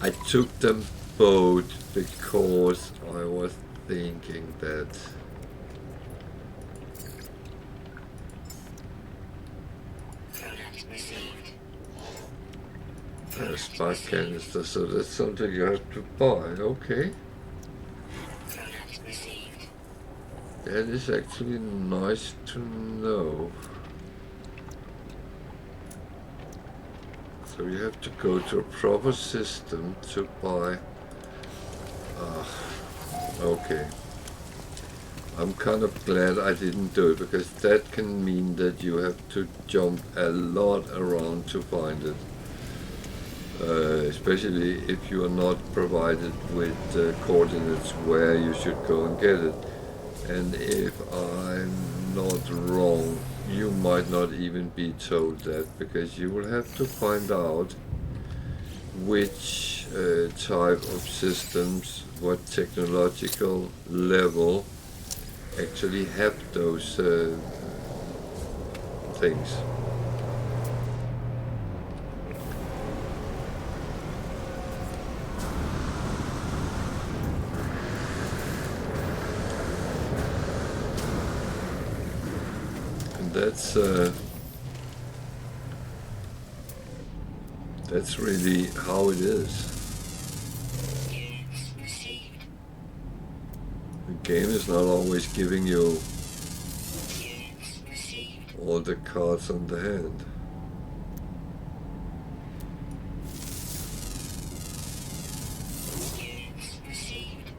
I took them both because I was thinking that Product received. a spark canister, so that's something you have to buy. Okay, Product received. that is actually nice to know. So you have to go to a proper system to buy. Okay. I'm kind of glad I didn't do it, because that can mean that you have to jump a lot around to find it. Especially if you are not provided with coordinates where you should go and get it. And if I'm not wrong, you might not even be told that, because you will have to find out which type of systems, what technological level actually have those things. that's really how it is. Units received. The game is not always giving you Units received. all the cards on the hand. Units received.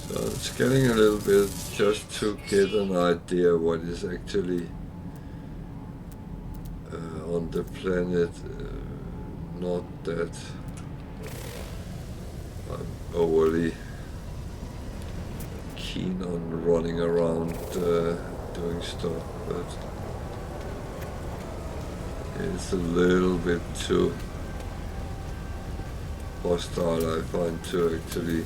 So it's getting a little bit just to get an idea what is actually on the planet. Not that I'm overly keen on running around doing stuff, but it's a little bit too hostile, I find, to actually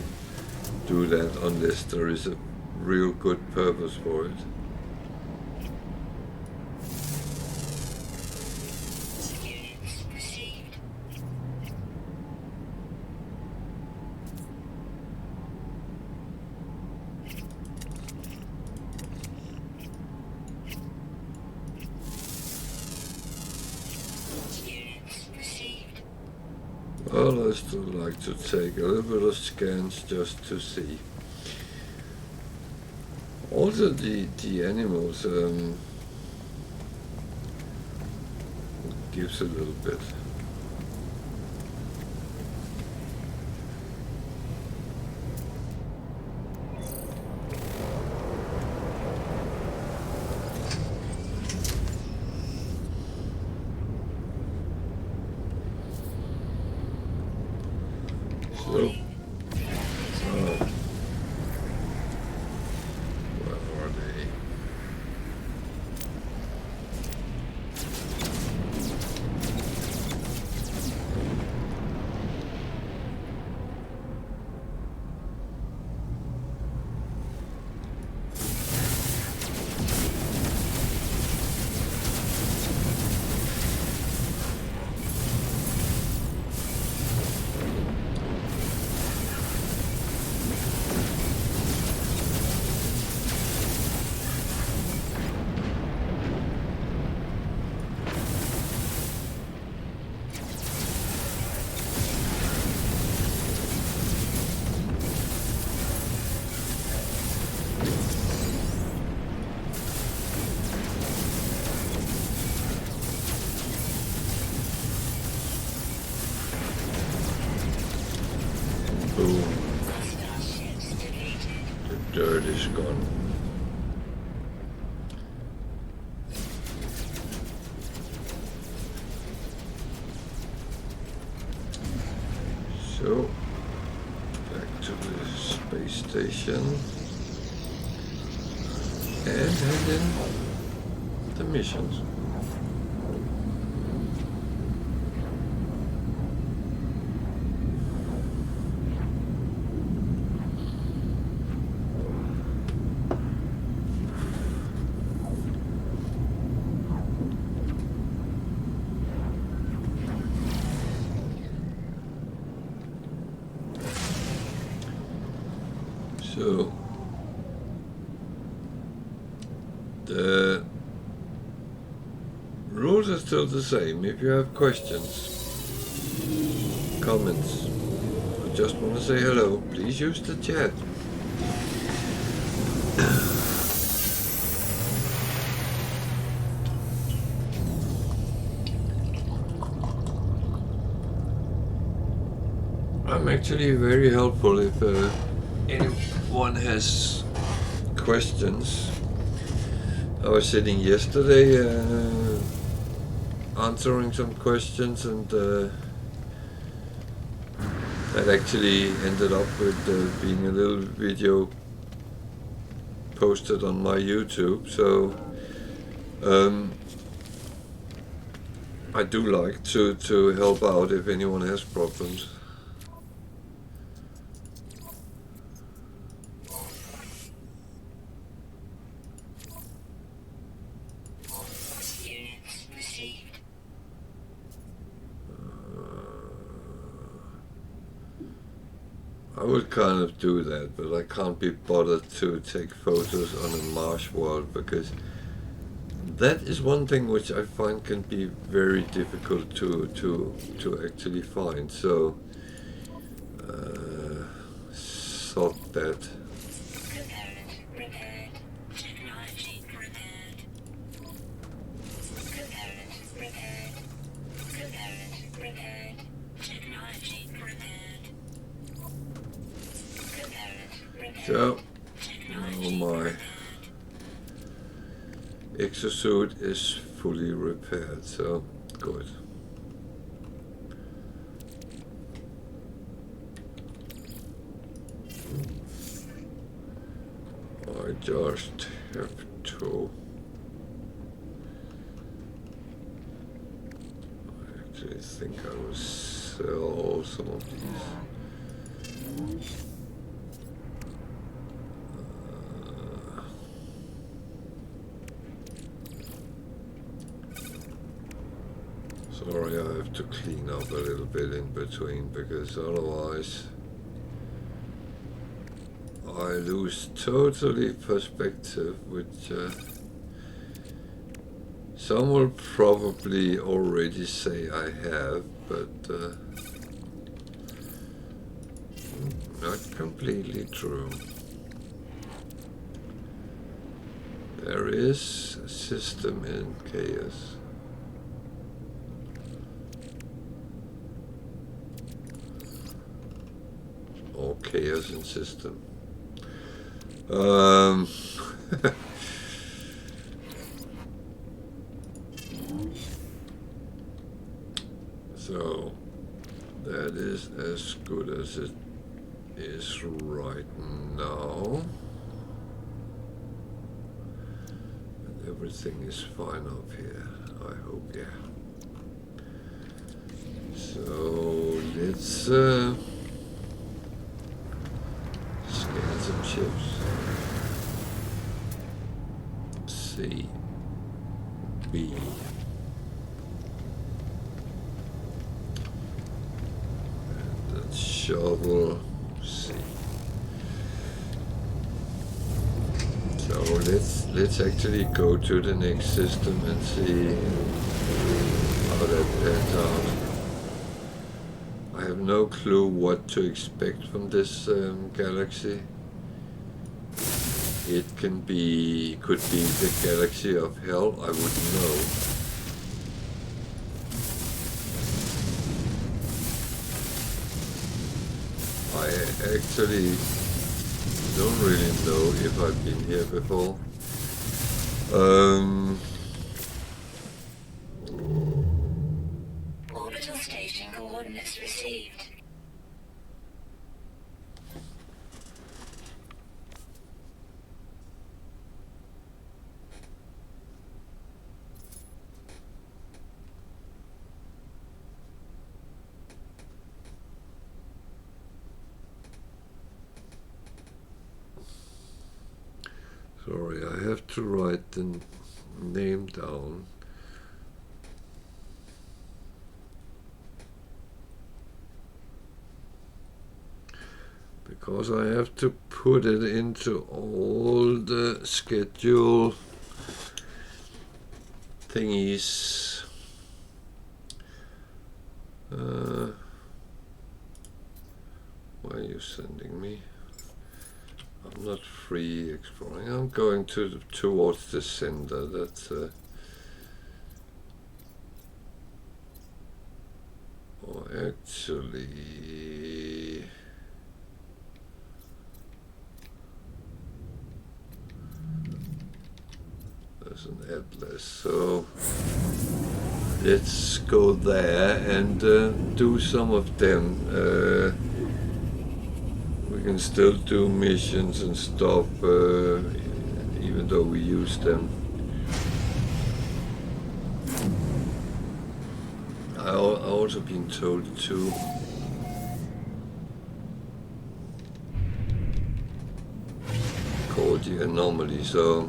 do that unless there is a real good purpose for it. Units received. Units received. Well, I still like to take a little bit of scans just to see. Also the animals gives a little bit. So, where are they? Boom. Hostile ships deleted. The dirt is gone. So, back to the space station and hand in the missions. So, the rules are still the same. If you have questions, comments, or just want to say hello, please use the chat. I'm actually very helpful if anyone has questions. I was sitting yesterday answering some questions, and that actually ended up with being a little video posted on my YouTube. So I do like to help out if anyone has problems. Units received. I would kind of do that, but I can't be bothered to take photos on a Mars world, because that is one thing which I find can be very difficult to actually find. So sort that. Component repaired. Technology repaired. Component repaired. Component repaired. Technology repaired. Component repaired. So Technology my repaired. exosuit is fully repaired, so good. I just have to actually think I will sell some of these. Sorry, I have to clean up a little bit in between, because otherwise I lose totally perspective, which some will probably already say I have, but not completely true. There is a system in chaos. Or chaos in system. So that is as good as it is right now. And everything is fine up here, I hope, yeah. So let's scan some chips. C, B. And then shovel C. So let's actually go to the next system and see how that pans out. I have no clue what to expect from this galaxy. It could be the galaxy of hell, I wouldn't know. I actually don't really know if I've been here before. Orbital station coordinates received. Sorry, I have to write the name down. Because I have to put it into all the schedule thingies. Why are you sending me? I'm not free exploring. I'm going towards the center. That's or actually, there's an atlas. So let's go there and do some of them. We can still do missions and stuff, even though we use them. I also been told to call the anomaly, so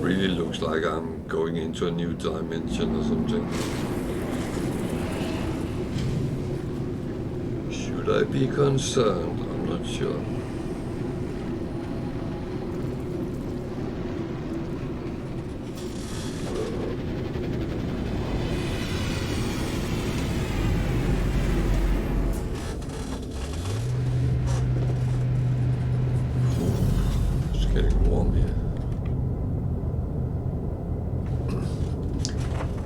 really looks like I'm going into a new dimension or something. Should I be concerned? I'm not sure. It's getting warm here.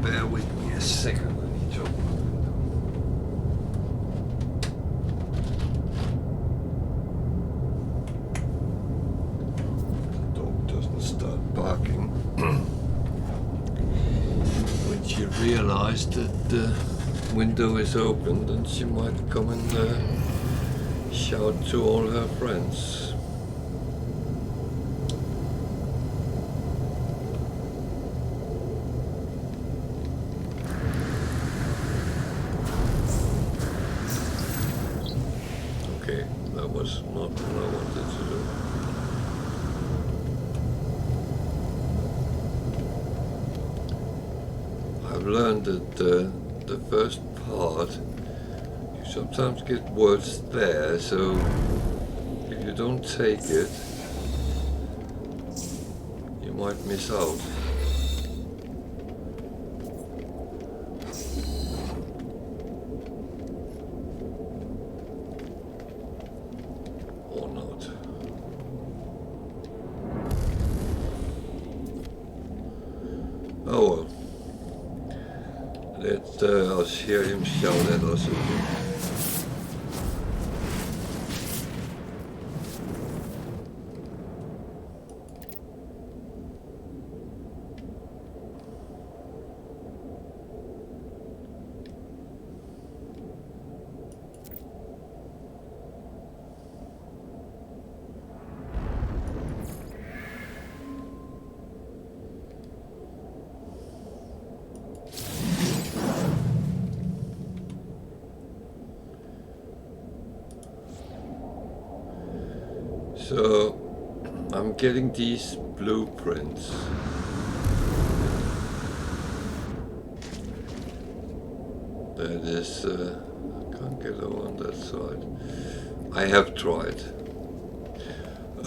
Bear with me a second, I need to open the window. The dog doesn't start barking. When she realized that the window is open, then she might come and shout to all her friends. Okay, that was not what I wanted to do. I've learned that the first part, you sometimes get words there, so if you don't take it, you might miss out. Or not. Oh well. Let us hear him shout at us again. So I'm getting these blueprints. That is, I can't get over on that side. I have tried.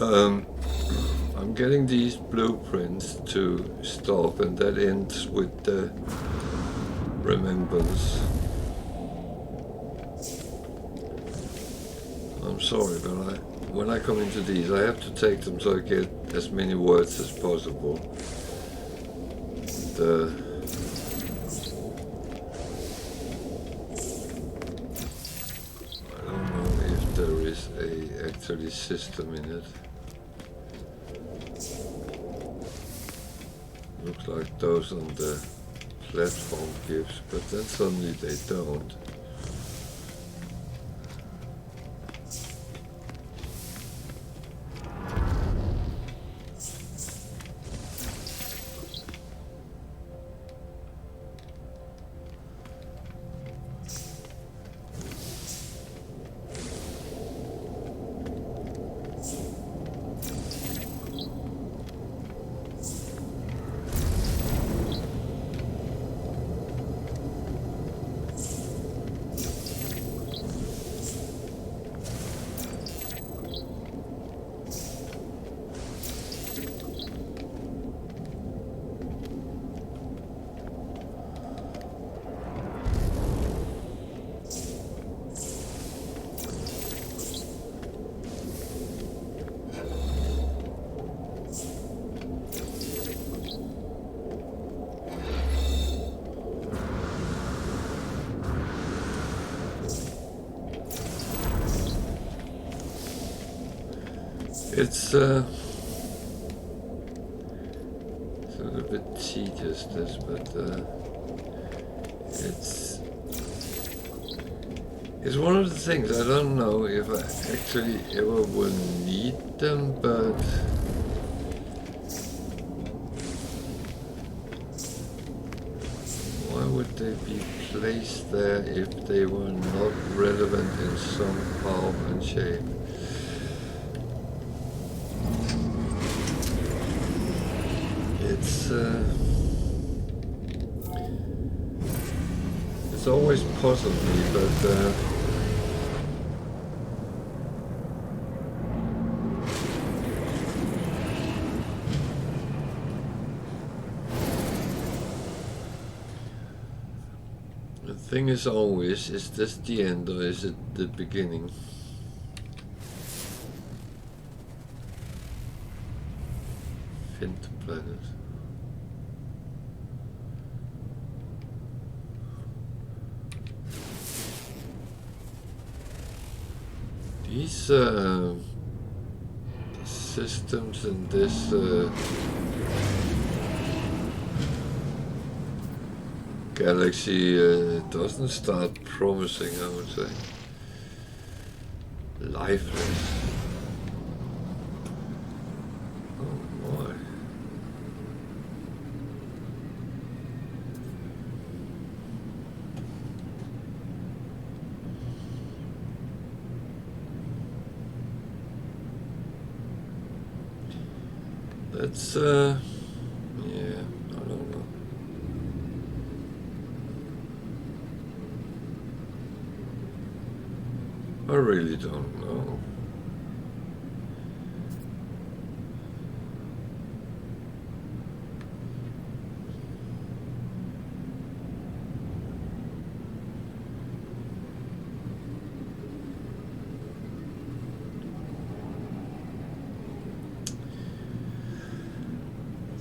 I'm getting these blueprints to stop, and that ends with the remembrance. I'm sorry, but when I come into these, I have to take them so I get as many words as possible. I don't know if there is actually system in it. Looks like those on the platform gives, but then suddenly they don't. It's a little bit tedious, this, but it's one of the things. I don't know if I actually ever will need them, but why would they be placed there if they were not relevant in some form and shape? it's always puzzled me, but the thing is always, is this the end or is it the beginning? Fifth planet. These systems in this galaxy doesn't start promising, I would say. Lifeless. Oh my. That's yeah, I don't know. I really don't know.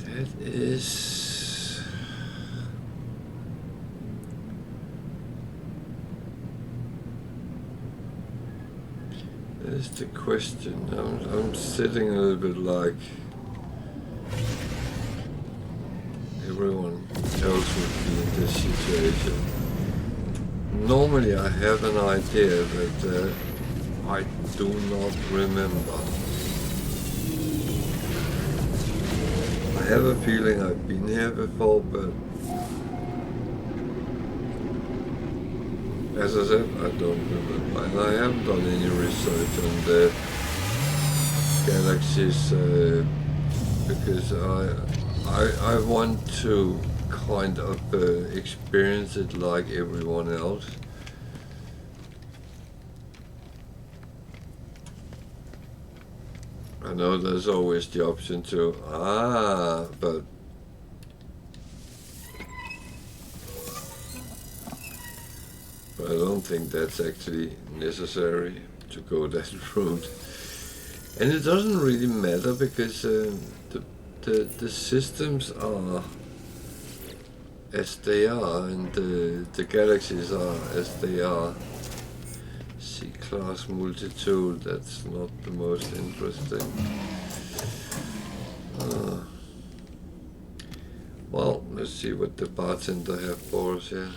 That is... that is the question. I'm sitting a little bit like everyone else would be in this situation. Normally I have an idea, but I do not remember. I have a feeling I've been here before, but as I said, I don't remember, and I haven't done any research on the galaxies because I want to kind of experience it like everyone else. I know there's always the option to, but I don't think that's actually necessary to go that route. And it doesn't really matter because the systems are as they are, and the galaxies are as they are. C-class multi-tool, that's not the most interesting. Well, let's see what the bartender have for us here.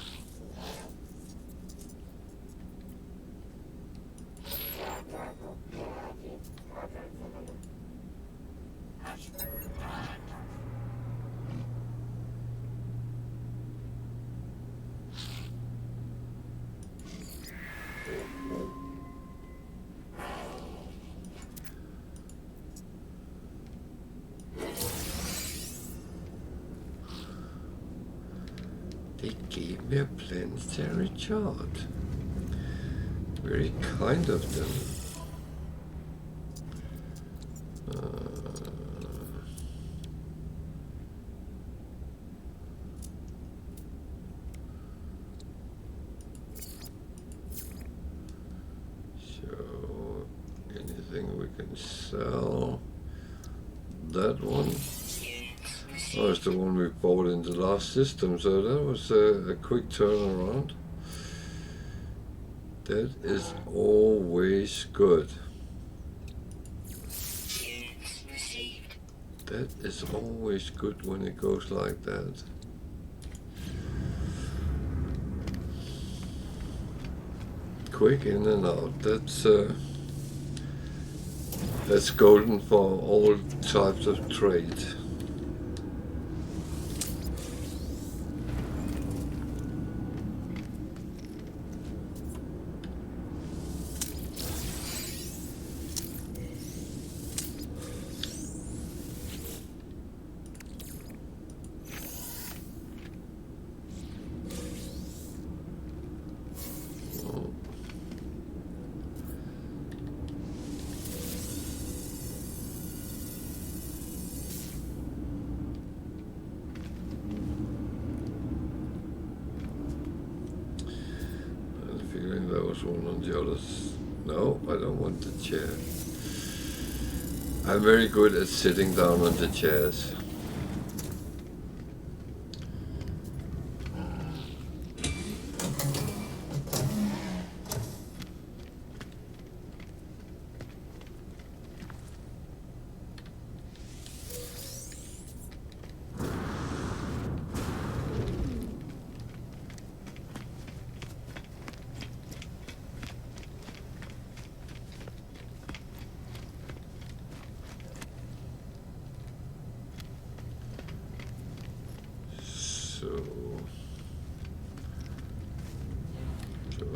They gave me a planetary chart. Very kind of them. So, anything we can sell? That one. Oh, it's the one we bought in the last system, so that was a quick turnaround. That is always good. That is always good when it goes like that. Quick in and out. That's golden for all types of trade. There's one on the other. No, I don't want the chair. I'm very good at sitting down on the chairs.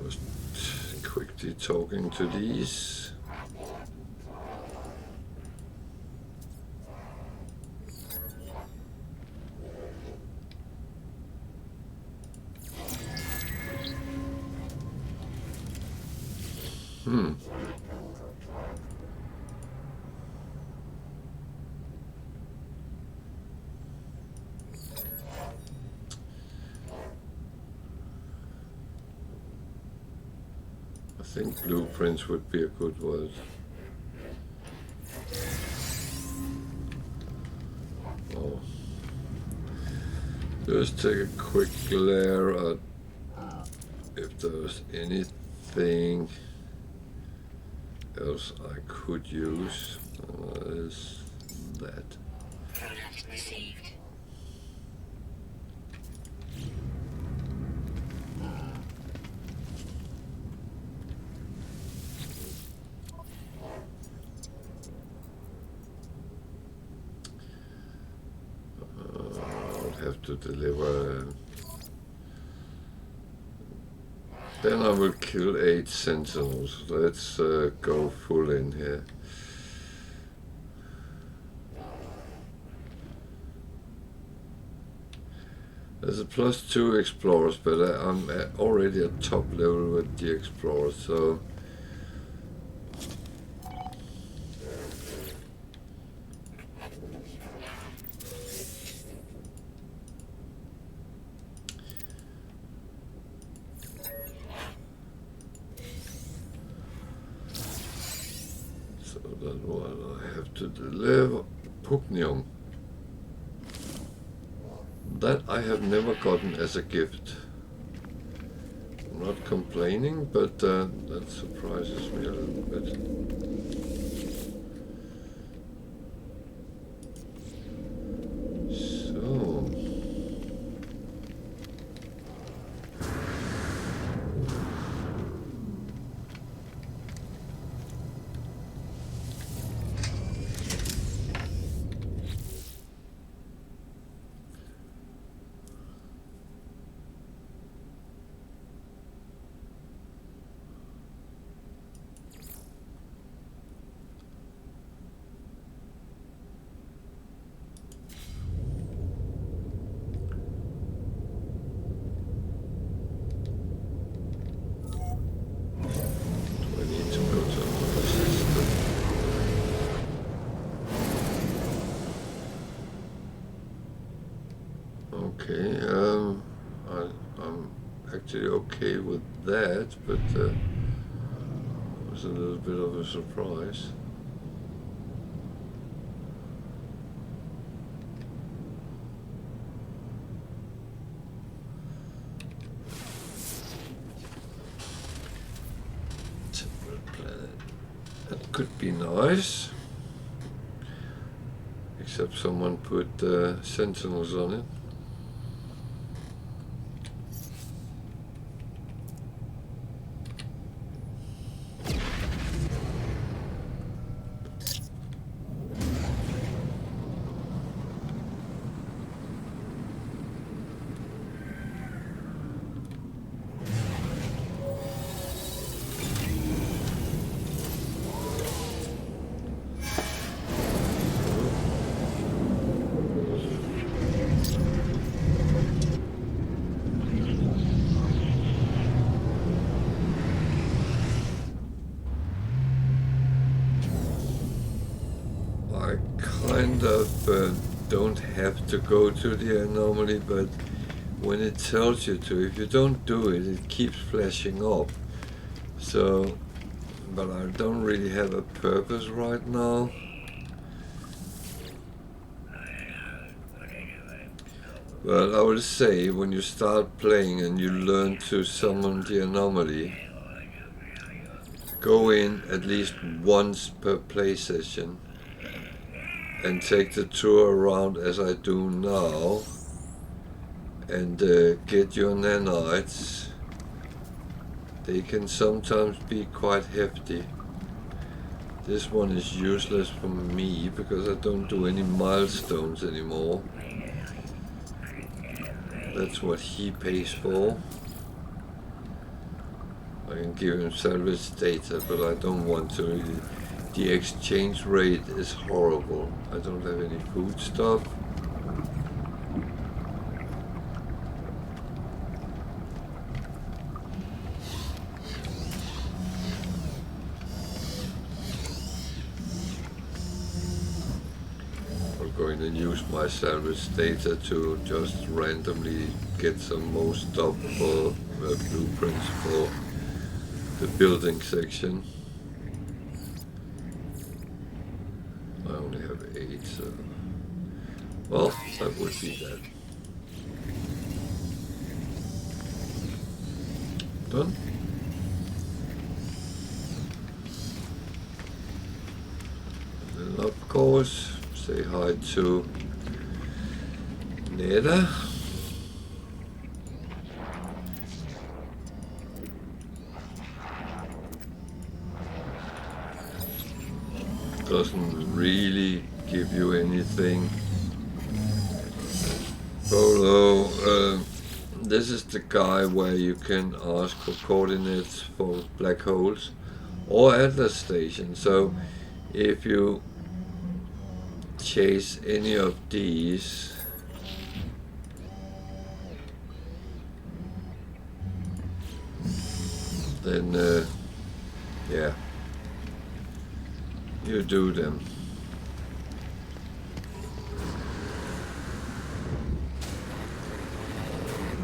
Just quickly talking to these. I think blueprints would be a good word. Oh. Just take a quick glare at if there's anything else I could use. What is that? Product received. Have to deliver. Then I will kill 8 sentinels. Let's go full in here. There's a +2 explorers, but I'm already at top level with the explorers, so that's what I have to deliver. Pugnium. That I have never gotten as a gift. I'm not complaining, but that surprises me a little bit. So okay, I'm actually okay with that, but it was a little bit of a surprise. That could be nice, except someone put sentinels on it. Don't have to go to the anomaly, but when it tells you to, if you don't do it, it keeps flashing up. So, but I don't really have a purpose right now. Well, I would say when you start playing and you learn to summon the anomaly, go in at least once per play session and take the tour around as I do now and get your nanites. They can sometimes be quite hefty. This one is useless for me because I don't do any milestones anymore. That's what he pays for. I can give him salvage data, but I don't want to. The exchange rate is horrible. I don't have any food stuff. I'm going to use my salvage data to just randomly get some more stuff for blueprints for the building section. I only have 8, so well, that would be that. Done. And of course, say hi to Neda. Doesn't really give you anything. Polo, this is the guy where you can ask for coordinates for black holes or Atlas Station. So if you chase any of these, then yeah, you do them.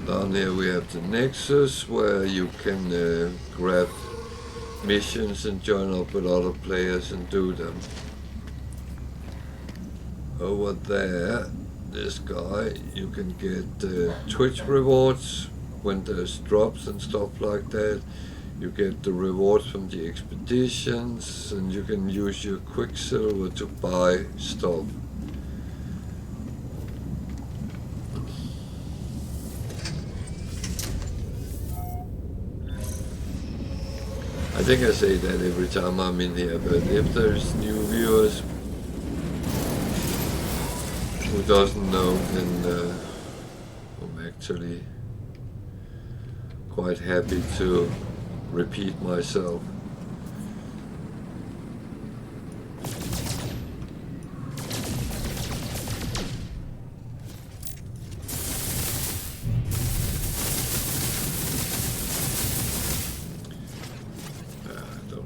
Down here we have the Nexus, where you can grab missions and join up with other players and do them. Over there, this guy, you can get Twitch rewards when there's drops and stuff like that. You get the rewards from the expeditions, and you can use your Quicksilver to buy stuff. I think I say that every time I'm in here, but if there's new viewers who doesn't know, then I'm actually quite happy to repeat myself.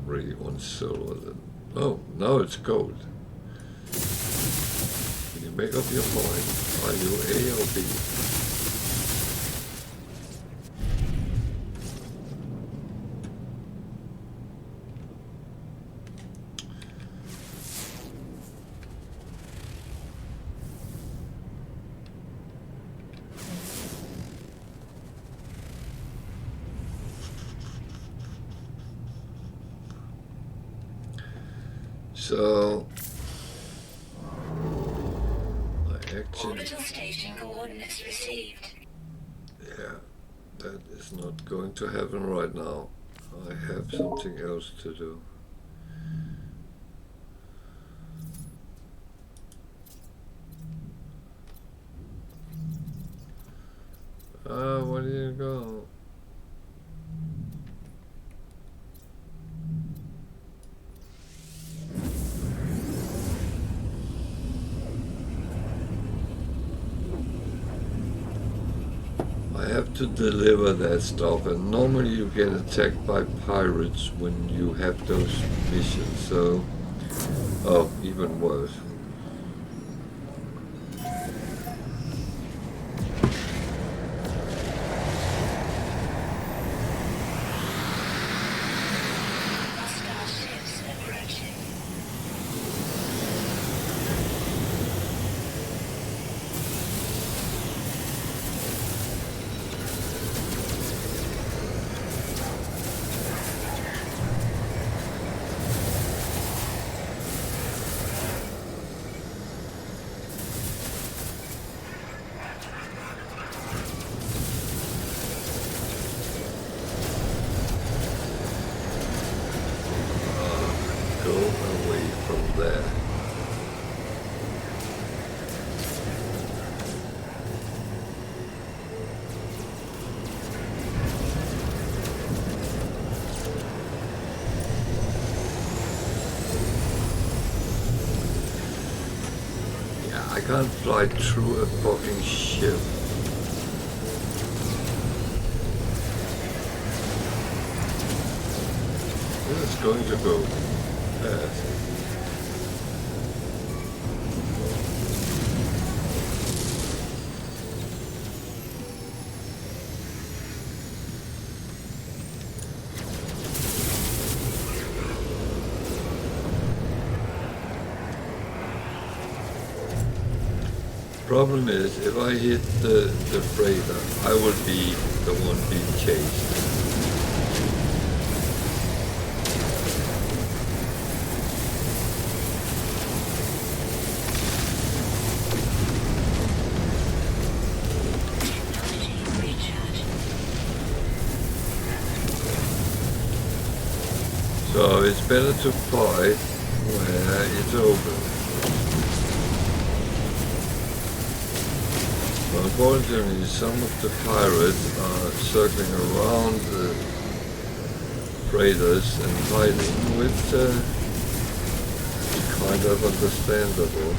Really want silver then. Oh, now it's gold. Can you make up your mind? Are you A or B? So I actually, orbital station coordinates received. yeah, that is not going to happen right now. I have something else to do. Where do you go? I have to deliver that stuff, and normally you get attacked by pirates when you have those missions, so, oh, even worse. I can't fly through a fucking ship. This is going to go fast. Problem is, if I hit the freighter, I will be the one being chased. So it's better to fight where it's open. Unfortunately, some of the pirates are circling around the freighters and hiding, which is kind of understandable.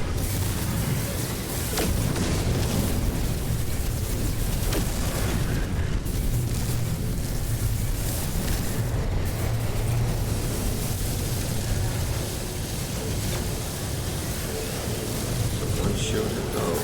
Someone shooting now.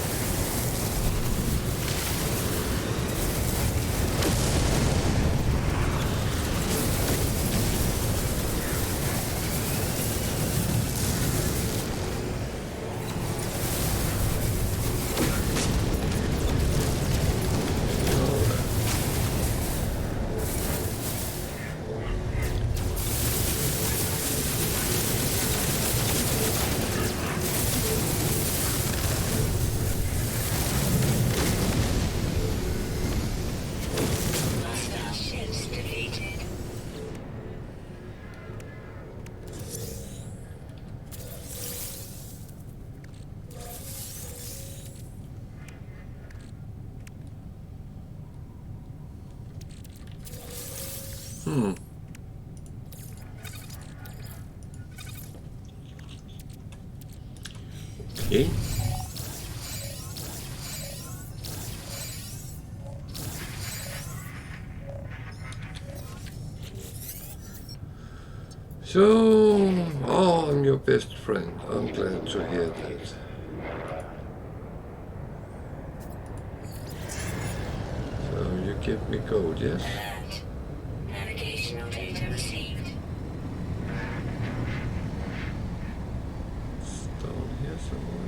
Okay. So, oh, I'm your best friend. I'm glad to hear that. So you give me code, yes? Alert. Navigational data received. It's down here somewhere.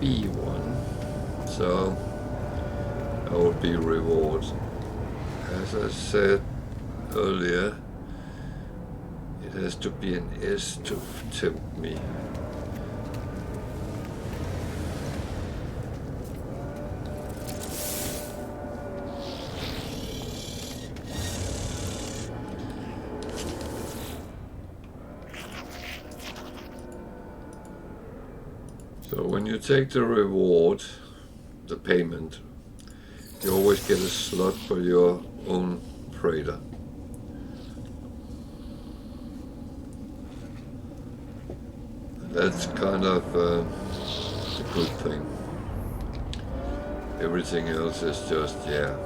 B1, so I will be rewarded. As I said earlier, it has to be an S to tempt me. So when you take the reward, the payment, you always get a slot for your own freighter. That's kind of a good thing. Everything else is just, yeah.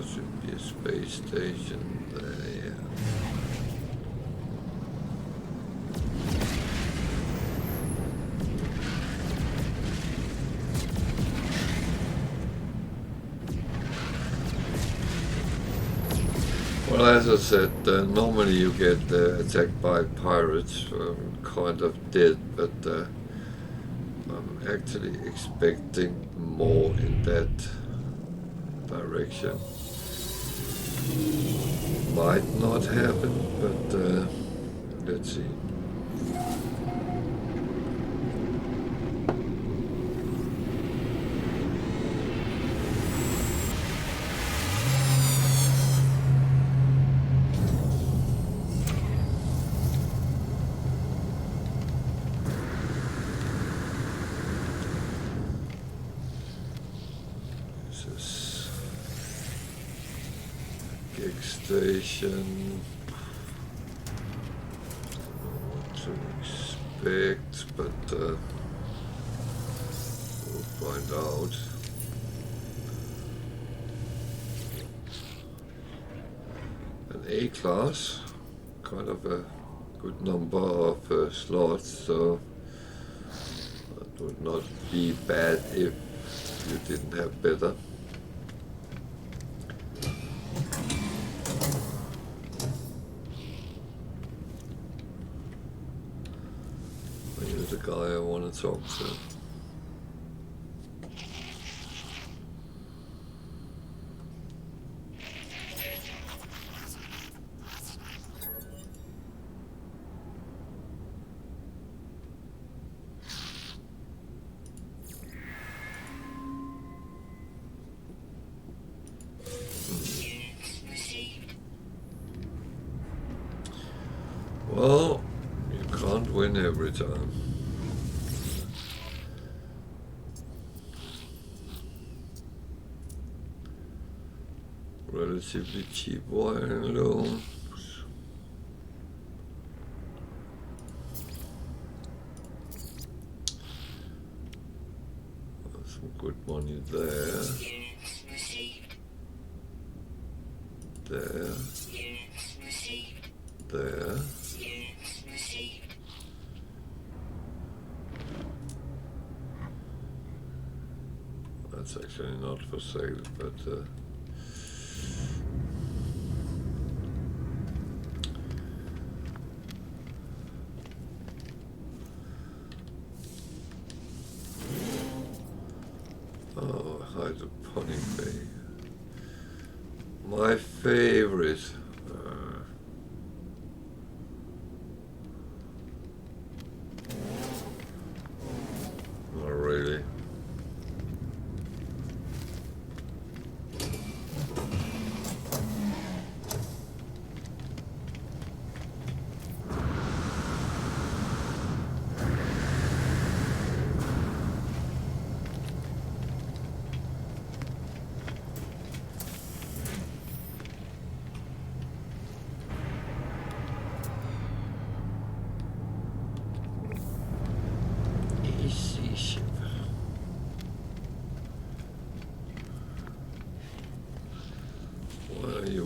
should be a space station there, yeah. Well, as I said, normally you get attacked by pirates, kind of dead, but I'm actually expecting more in that direction. Might not happen, but let's see. Station. I don't know what to expect, but we'll find out. An A class, kind of a good number of slots, so it would not be bad if you didn't have better. The guy I want to talk to. Well, you can't win every time. Relatively cheap wiring looms. Some good money there. There. There. That's actually not for sale, but oh, hydroponic bay. My favorite. Not really.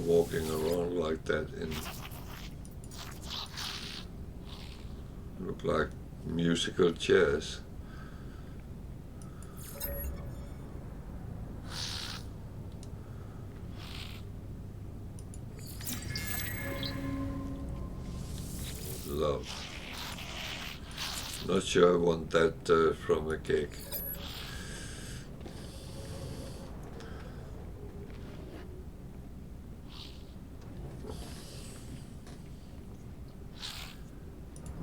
Walking around like that in look like musical chairs. Love. Not sure I want that from a cake.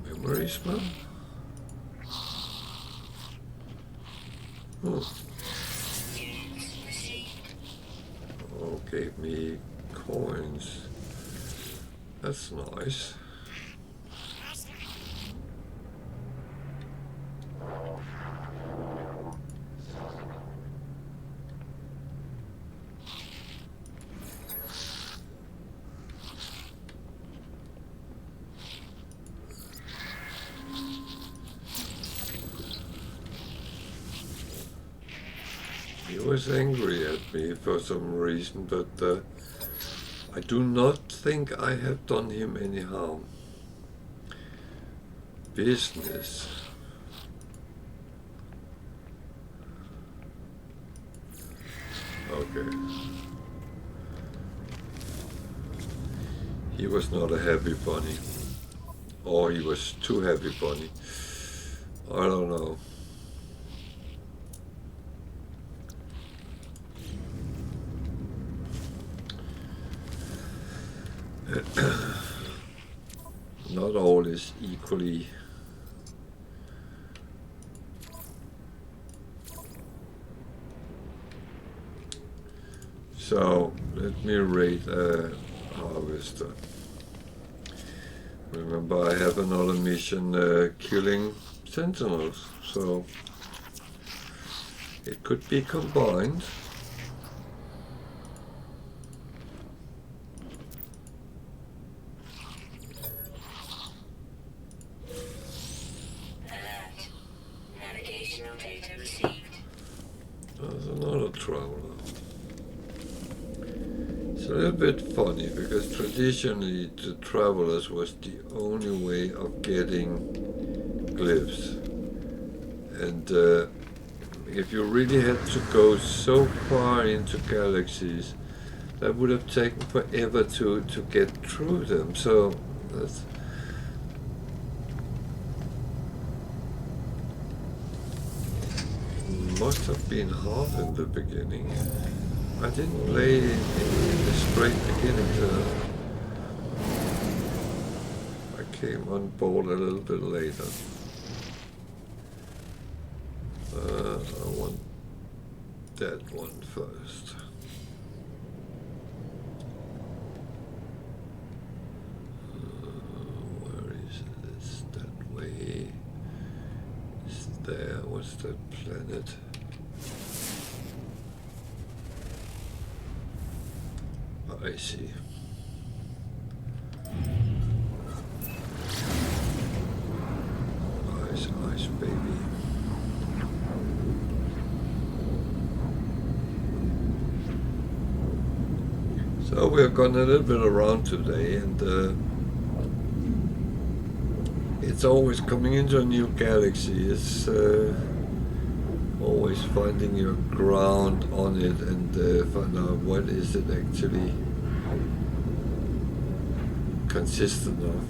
Memories, man. Oh, gave me coins. That's nice. was angry at me for some reason, but I do not think I have done him any harm. Business. Okay. He was not a happy bunny. Or he was too happy bunny. I don't know. Not all is equally. So let me rate a harvester. Remember, I have another mission killing sentinels, so it could be combined. Alert. Navigational data received. There's another traveler. It's a little bit funny because traditionally the travelers was the only way of getting glyphs, and if you really had to go so far into galaxies, that would have taken forever to get through them. So that's must have been hard in the beginning. I didn't play in the straight beginning, so I came on board a little bit later. I want that one first. Where is this? That way. Is there? What's that planet? I see. Ice, ice, baby. So we've gone a little bit around today, and it's always coming into a new galaxy. It's always finding your ground on it and find out what is it actually consistent of.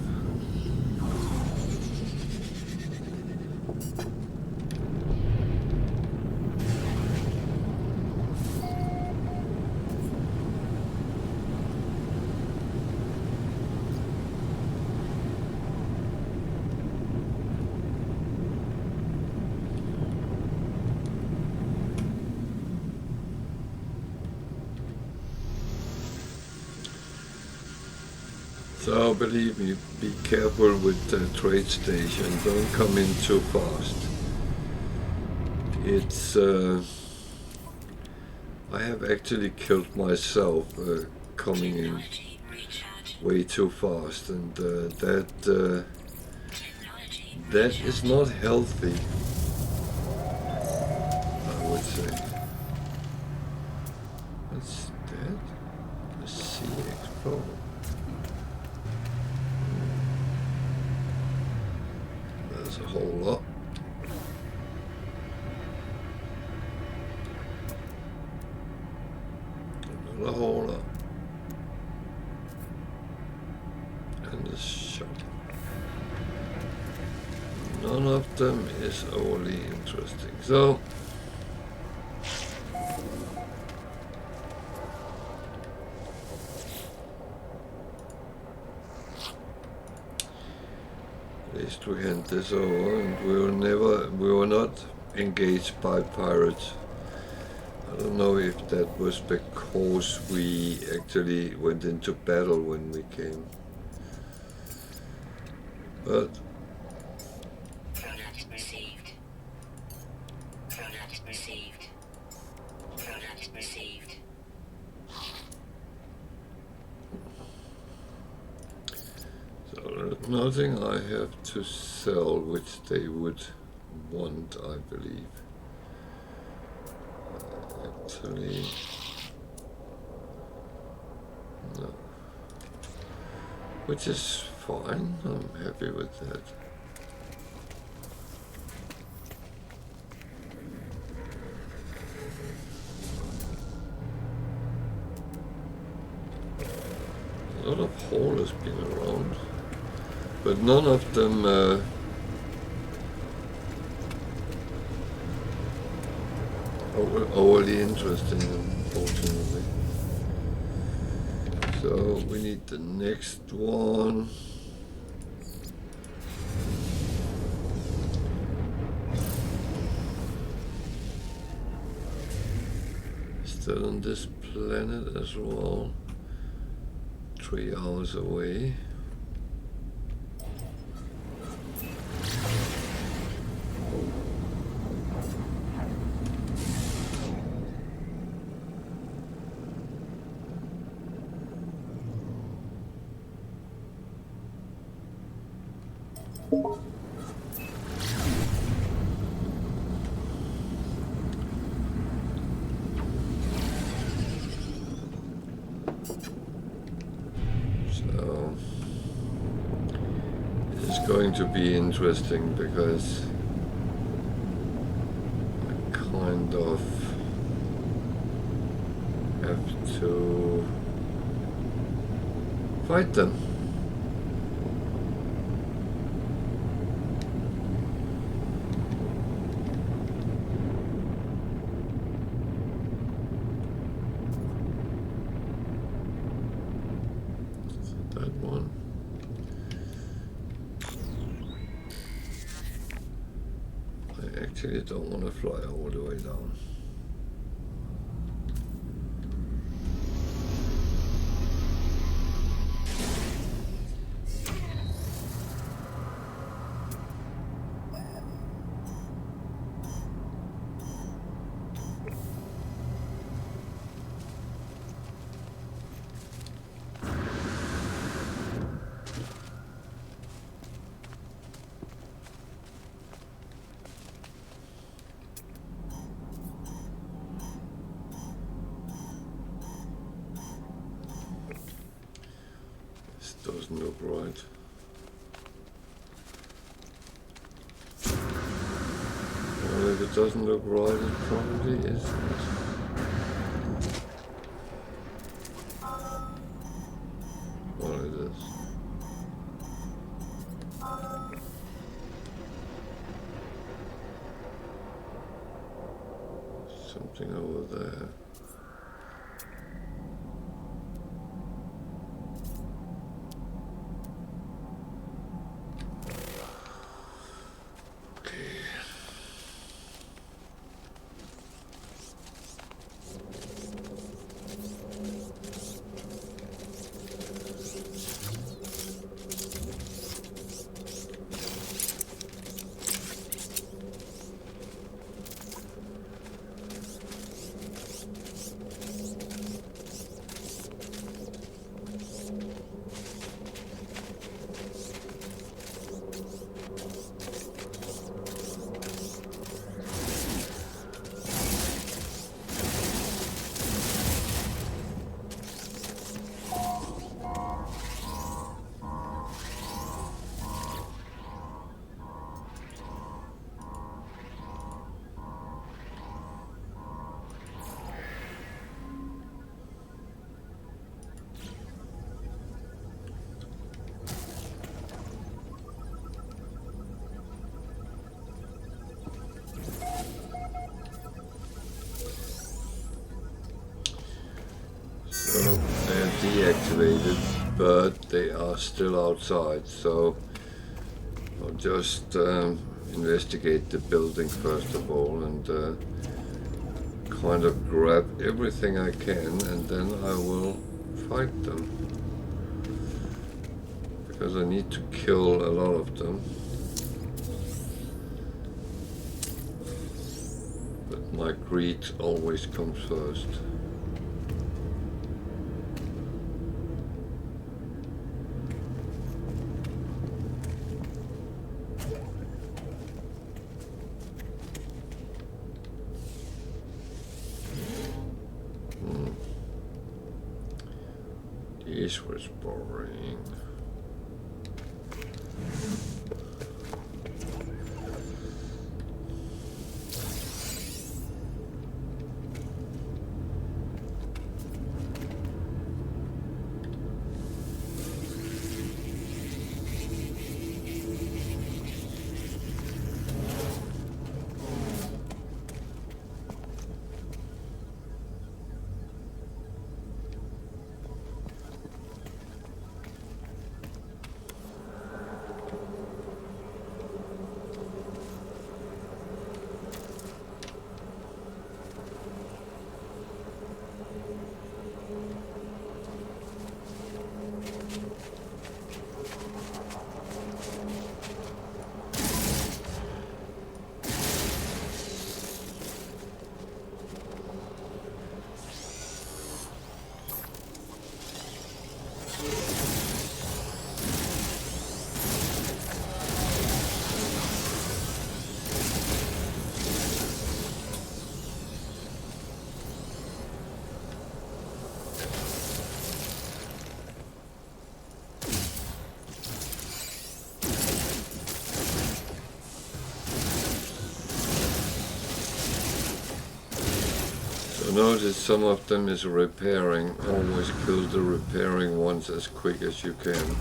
So believe me, be careful with the trade station. Don't come in too fast. It's I have actually killed myself coming in way too fast, and that is not healthy, I would say. What's that? A sea explorer. There's a whole lot. Another whole lot. And a shop. None of them is overly interesting. So at least we hand this over, and we were not engaged by pirates. I don't know if that was because we actually went into battle when we came. But Product received. Product received. Product received. so there's nothing I have to sell which they would want, I believe. necessarily. No. Which is fine. I'm happy with that. A lot of haul has been around, but none of them overly interesting, unfortunately. So we need the next one. Still on this planet as well. 3 hours away. So it's going to be interesting because I kind of have to fight them. That one. I actually don't want to fly all the way down. Doesn't look right. Well, if it doesn't look right, it probably isn't. Well, it is. Something over there. So they're deactivated, but they are still outside. So I'll just investigate the building first of all and kind of grab everything I can, and then I will fight them. Because I need to kill a lot of them. But my greed always comes first. This was boring. Notice some of them is repairing. Always kill the repairing ones as quick as you can.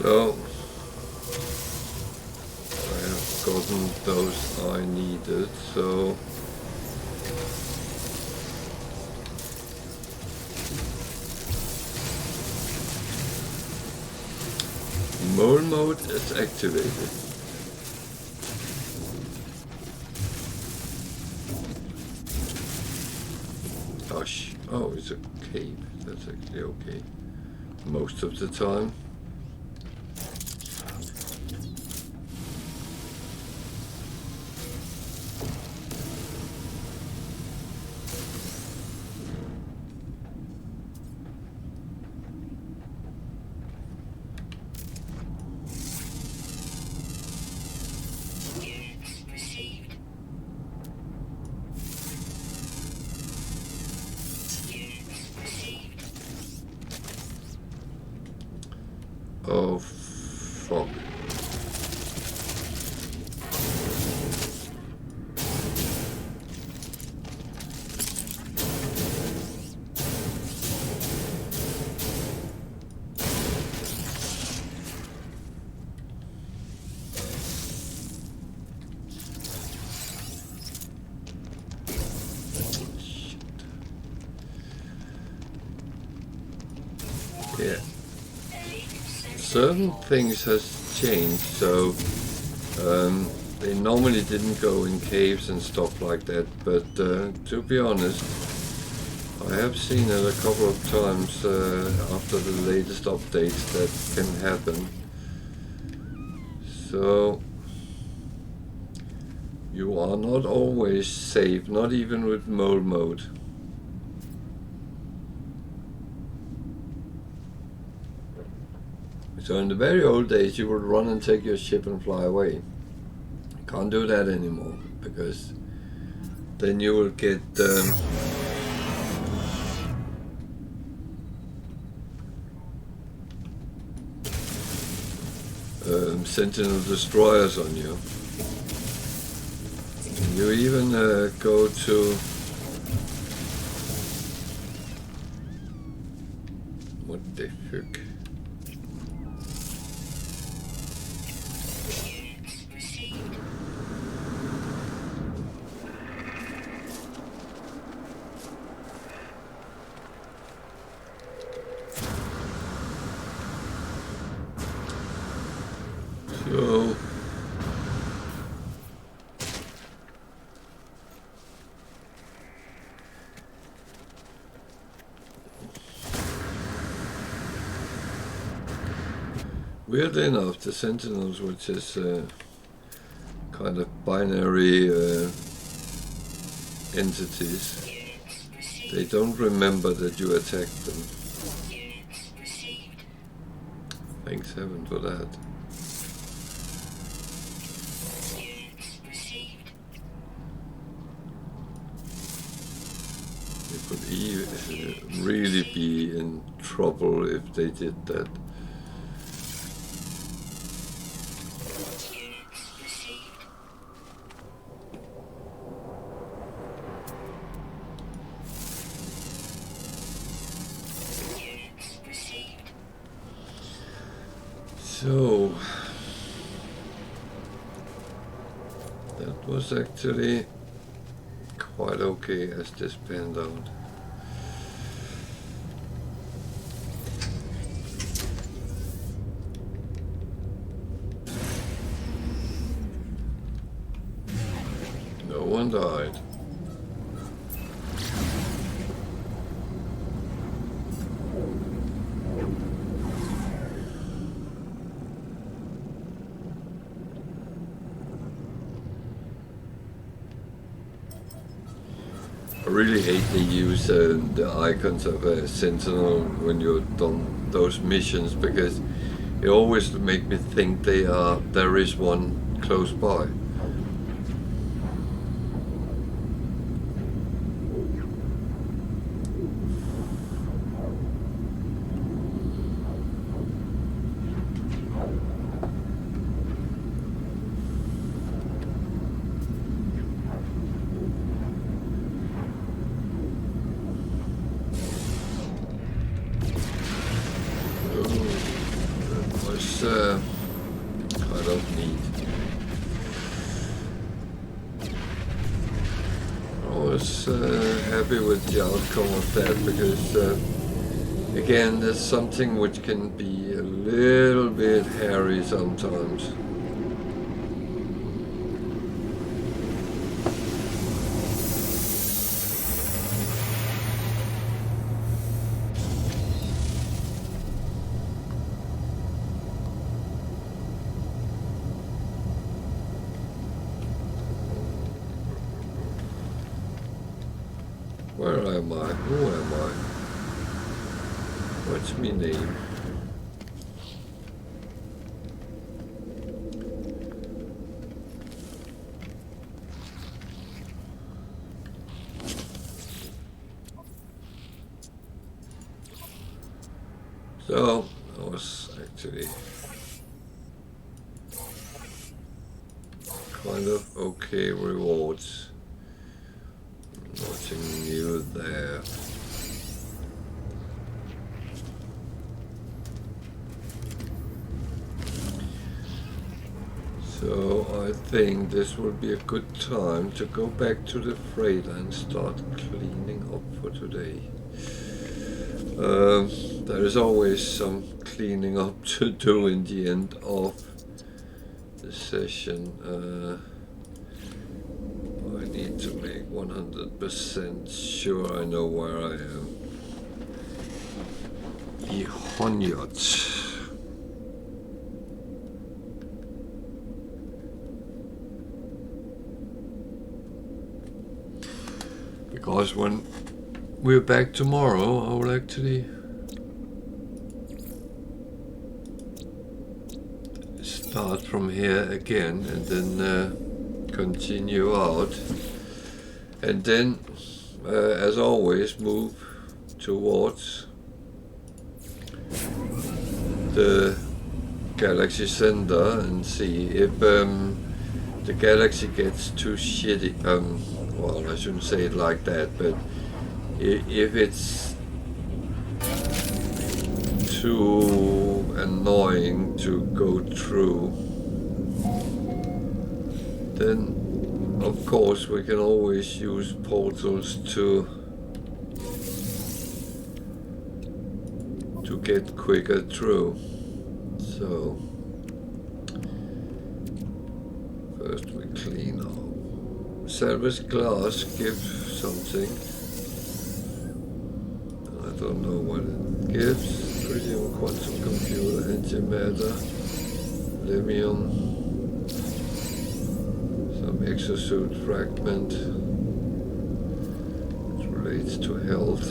So I have gotten those I needed, so mole mode is activated. Gosh, oh, it's a cave. That's actually okay most of the time. Oh, fuck. Yeah. Certain things has changed, so they normally didn't go in caves and stuff like that, but to be honest, I have seen it a couple of times after the latest updates that can happen. So you are not always safe, not even with mole mode. So in the very old days you would run and take your ship and fly away. Can't do that anymore, because then you will get Sentinel destroyers on you. You even go to what the fuck? So weirdly enough, the Sentinels, which is kind of binary entities, they don't remember that you attacked them. Thanks heaven for that. They could really be in trouble if they did that. So that was actually quite okay as this panned out. No one died. I really hate they use the icons of a sentinel when you're done those missions, because it always make me think there is one close by. Kind of neat. I was happy with the outcome of that, because again, there's something which can be a little bit hairy sometimes. Where am I? Who am I? What's my name? So, that was actually kind of okay rewards. Nothing new there. So I think this will be a good time to go back to the freighter and start cleaning up for today. There is always some cleaning up to do in the end of the session. I need to make 100% sure I know where I am. Ickjamatew. Because when we're back tomorrow, I will actually start from here again and then continue out, and then as always move towards the Galaxy Center and see if the Galaxy gets too shitty. Well, I shouldn't say it like that, but if it's too annoying to go through, then of course we can always use portals to get quicker through. So first we clean up. Salvage glass gives something. I don't know what it gives. Presume quantum computer, antimatter, lithium, some exosuit fragment, which relates to health.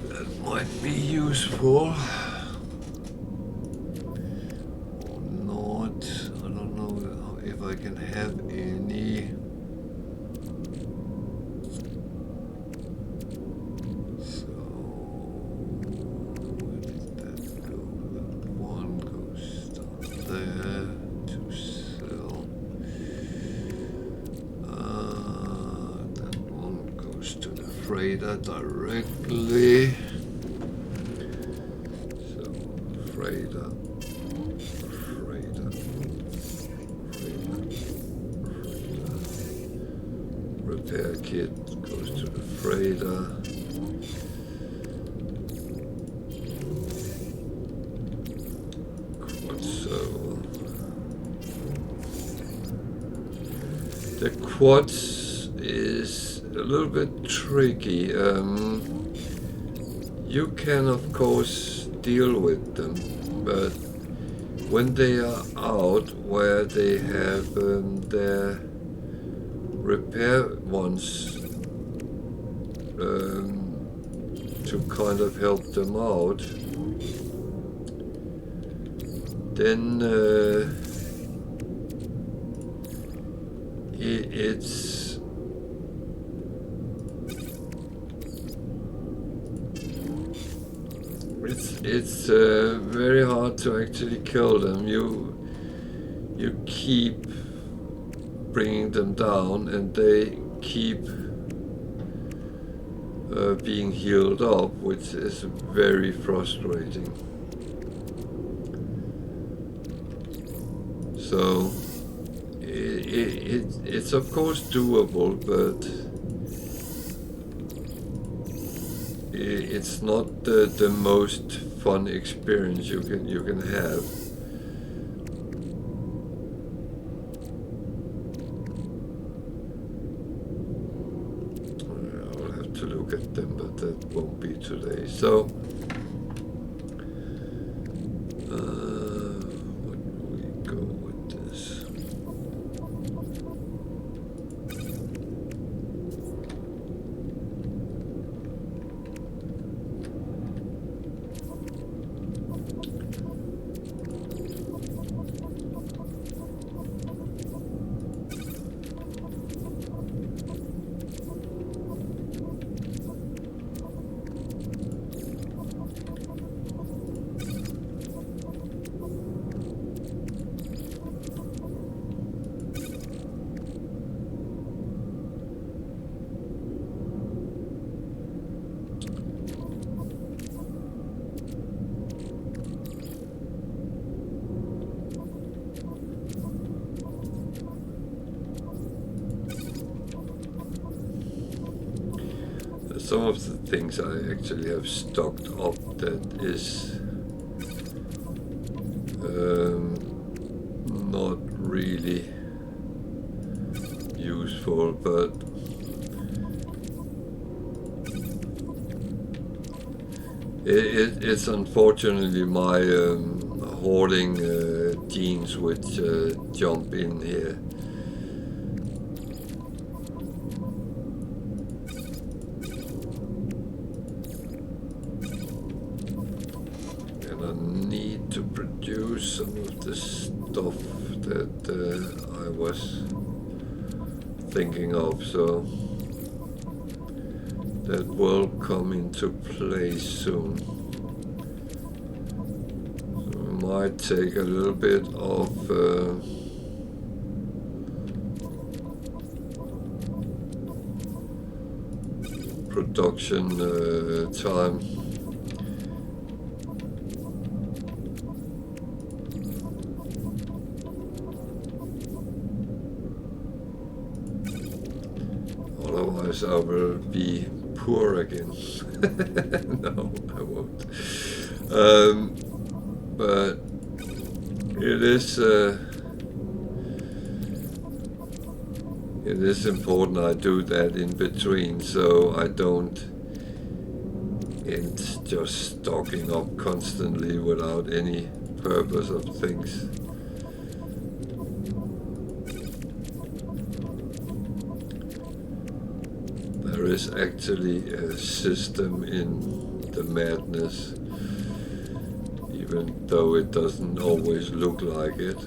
That might be useful. Or not. I don't know if I can have any. Directly. So freighter. Repair kit goes to the freighter. The quartz is a little bit tricky. You can of course deal with them, but when they are out where they have their repair ones to kind of help them out, then it's very hard to actually kill them. You keep bringing them down, and they keep being healed up, which is very frustrating. So it's of course doable, but it's not the most fun experience you can have. I'll have to look at them, but that won't be today. So where do we go with this? Some of the things I actually have stocked up that is not really useful, but it's unfortunately my hoarding genes which jump in here. To produce some of the stuff that I was thinking of, so that will come into play soon. might take a little bit of production time. Otherwise I will be poor again. No, I won't. But it is important I do that in between, so I don't end just stocking up constantly without any purpose of things. There is actually a system in the madness, even though it doesn't always look like it.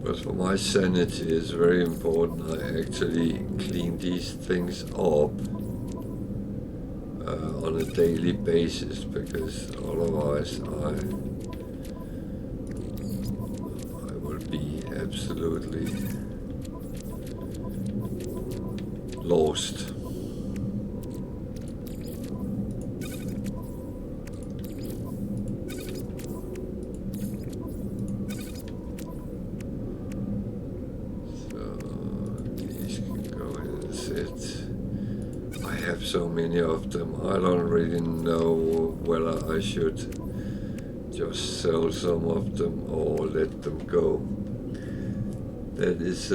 But for my sanity, it's very important I actually clean these things up on a daily basis, because otherwise I will be absolutely lost. So many of them, I don't really know whether I should just sell some of them or let them go. That is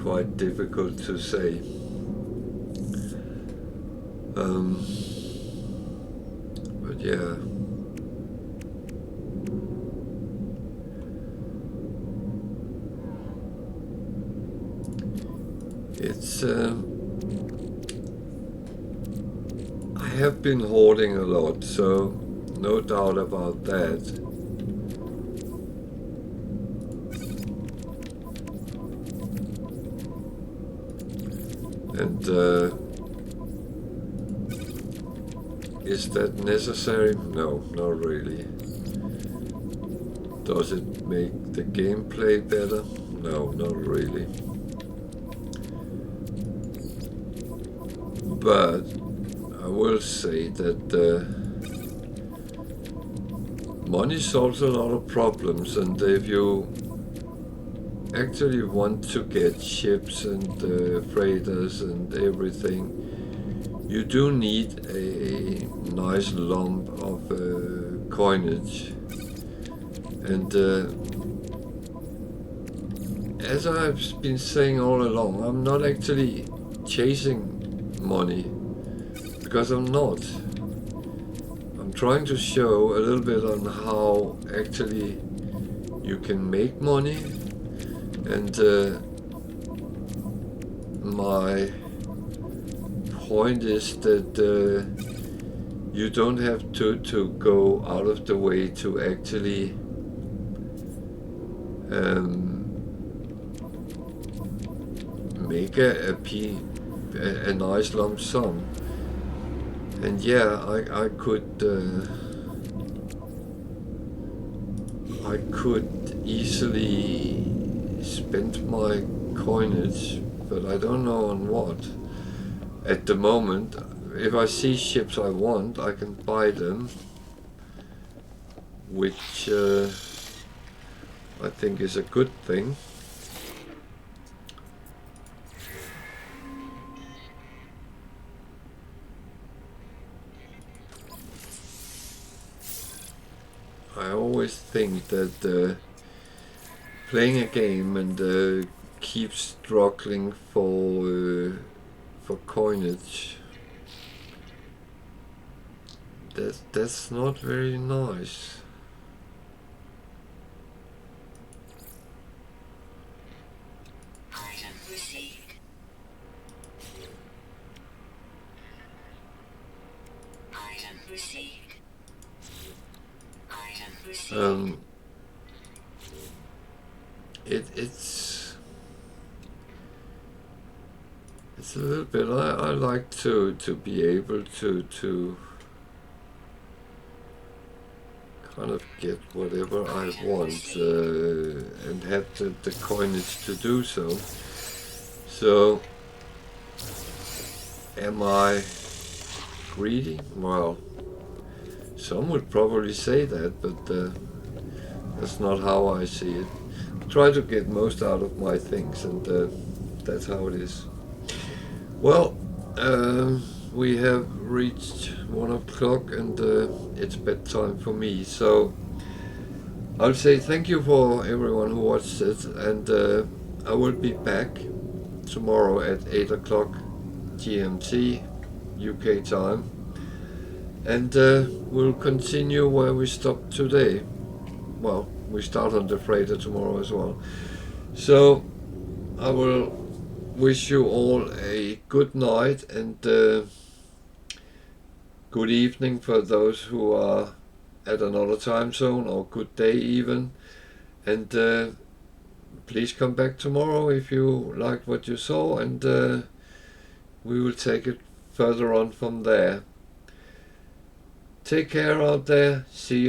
quite difficult to say. But yeah. It's I have been hoarding a lot, so no doubt about that. And is that necessary? No, not really. Does it make the gameplay better? No, not really. But I will say that money solves a lot of problems, and if you actually want to get ships and freighters and everything, you do need a nice lump of coinage. And as I've been saying all along, I'm not actually chasing money, because I'm not. I'm trying to show a little bit on how actually you can make money, and my point is that you don't have to go out of the way to actually make a nice lump sum. And yeah, I could easily spend my coinage, but I don't know on what. At the moment, if I see ships I want, I can buy them, which I think is a good thing. I always think that playing a game and keep struggling for coinage, that's not very nice. received. Item received. Item received. It's a little bit. I like to be able to kind of get whatever I want and have the coinage to do so. So, am I greedy? Well, some would probably say that, but that's not how I see it. I try to get most out of my things, and that's how it is. Well, we have reached 1 o'clock, and it's bedtime for me. So I'll say thank you for everyone who watched it, and I will be back tomorrow at 8 o'clock GMT, UK time, and we'll continue where we stopped today. Well, we start on the freighter tomorrow as well. So I will wish you all a good night and good evening for those who are at another time zone, or good day even. And please come back tomorrow if you liked what you saw, and we will take it further on from there. Take care out there. See you.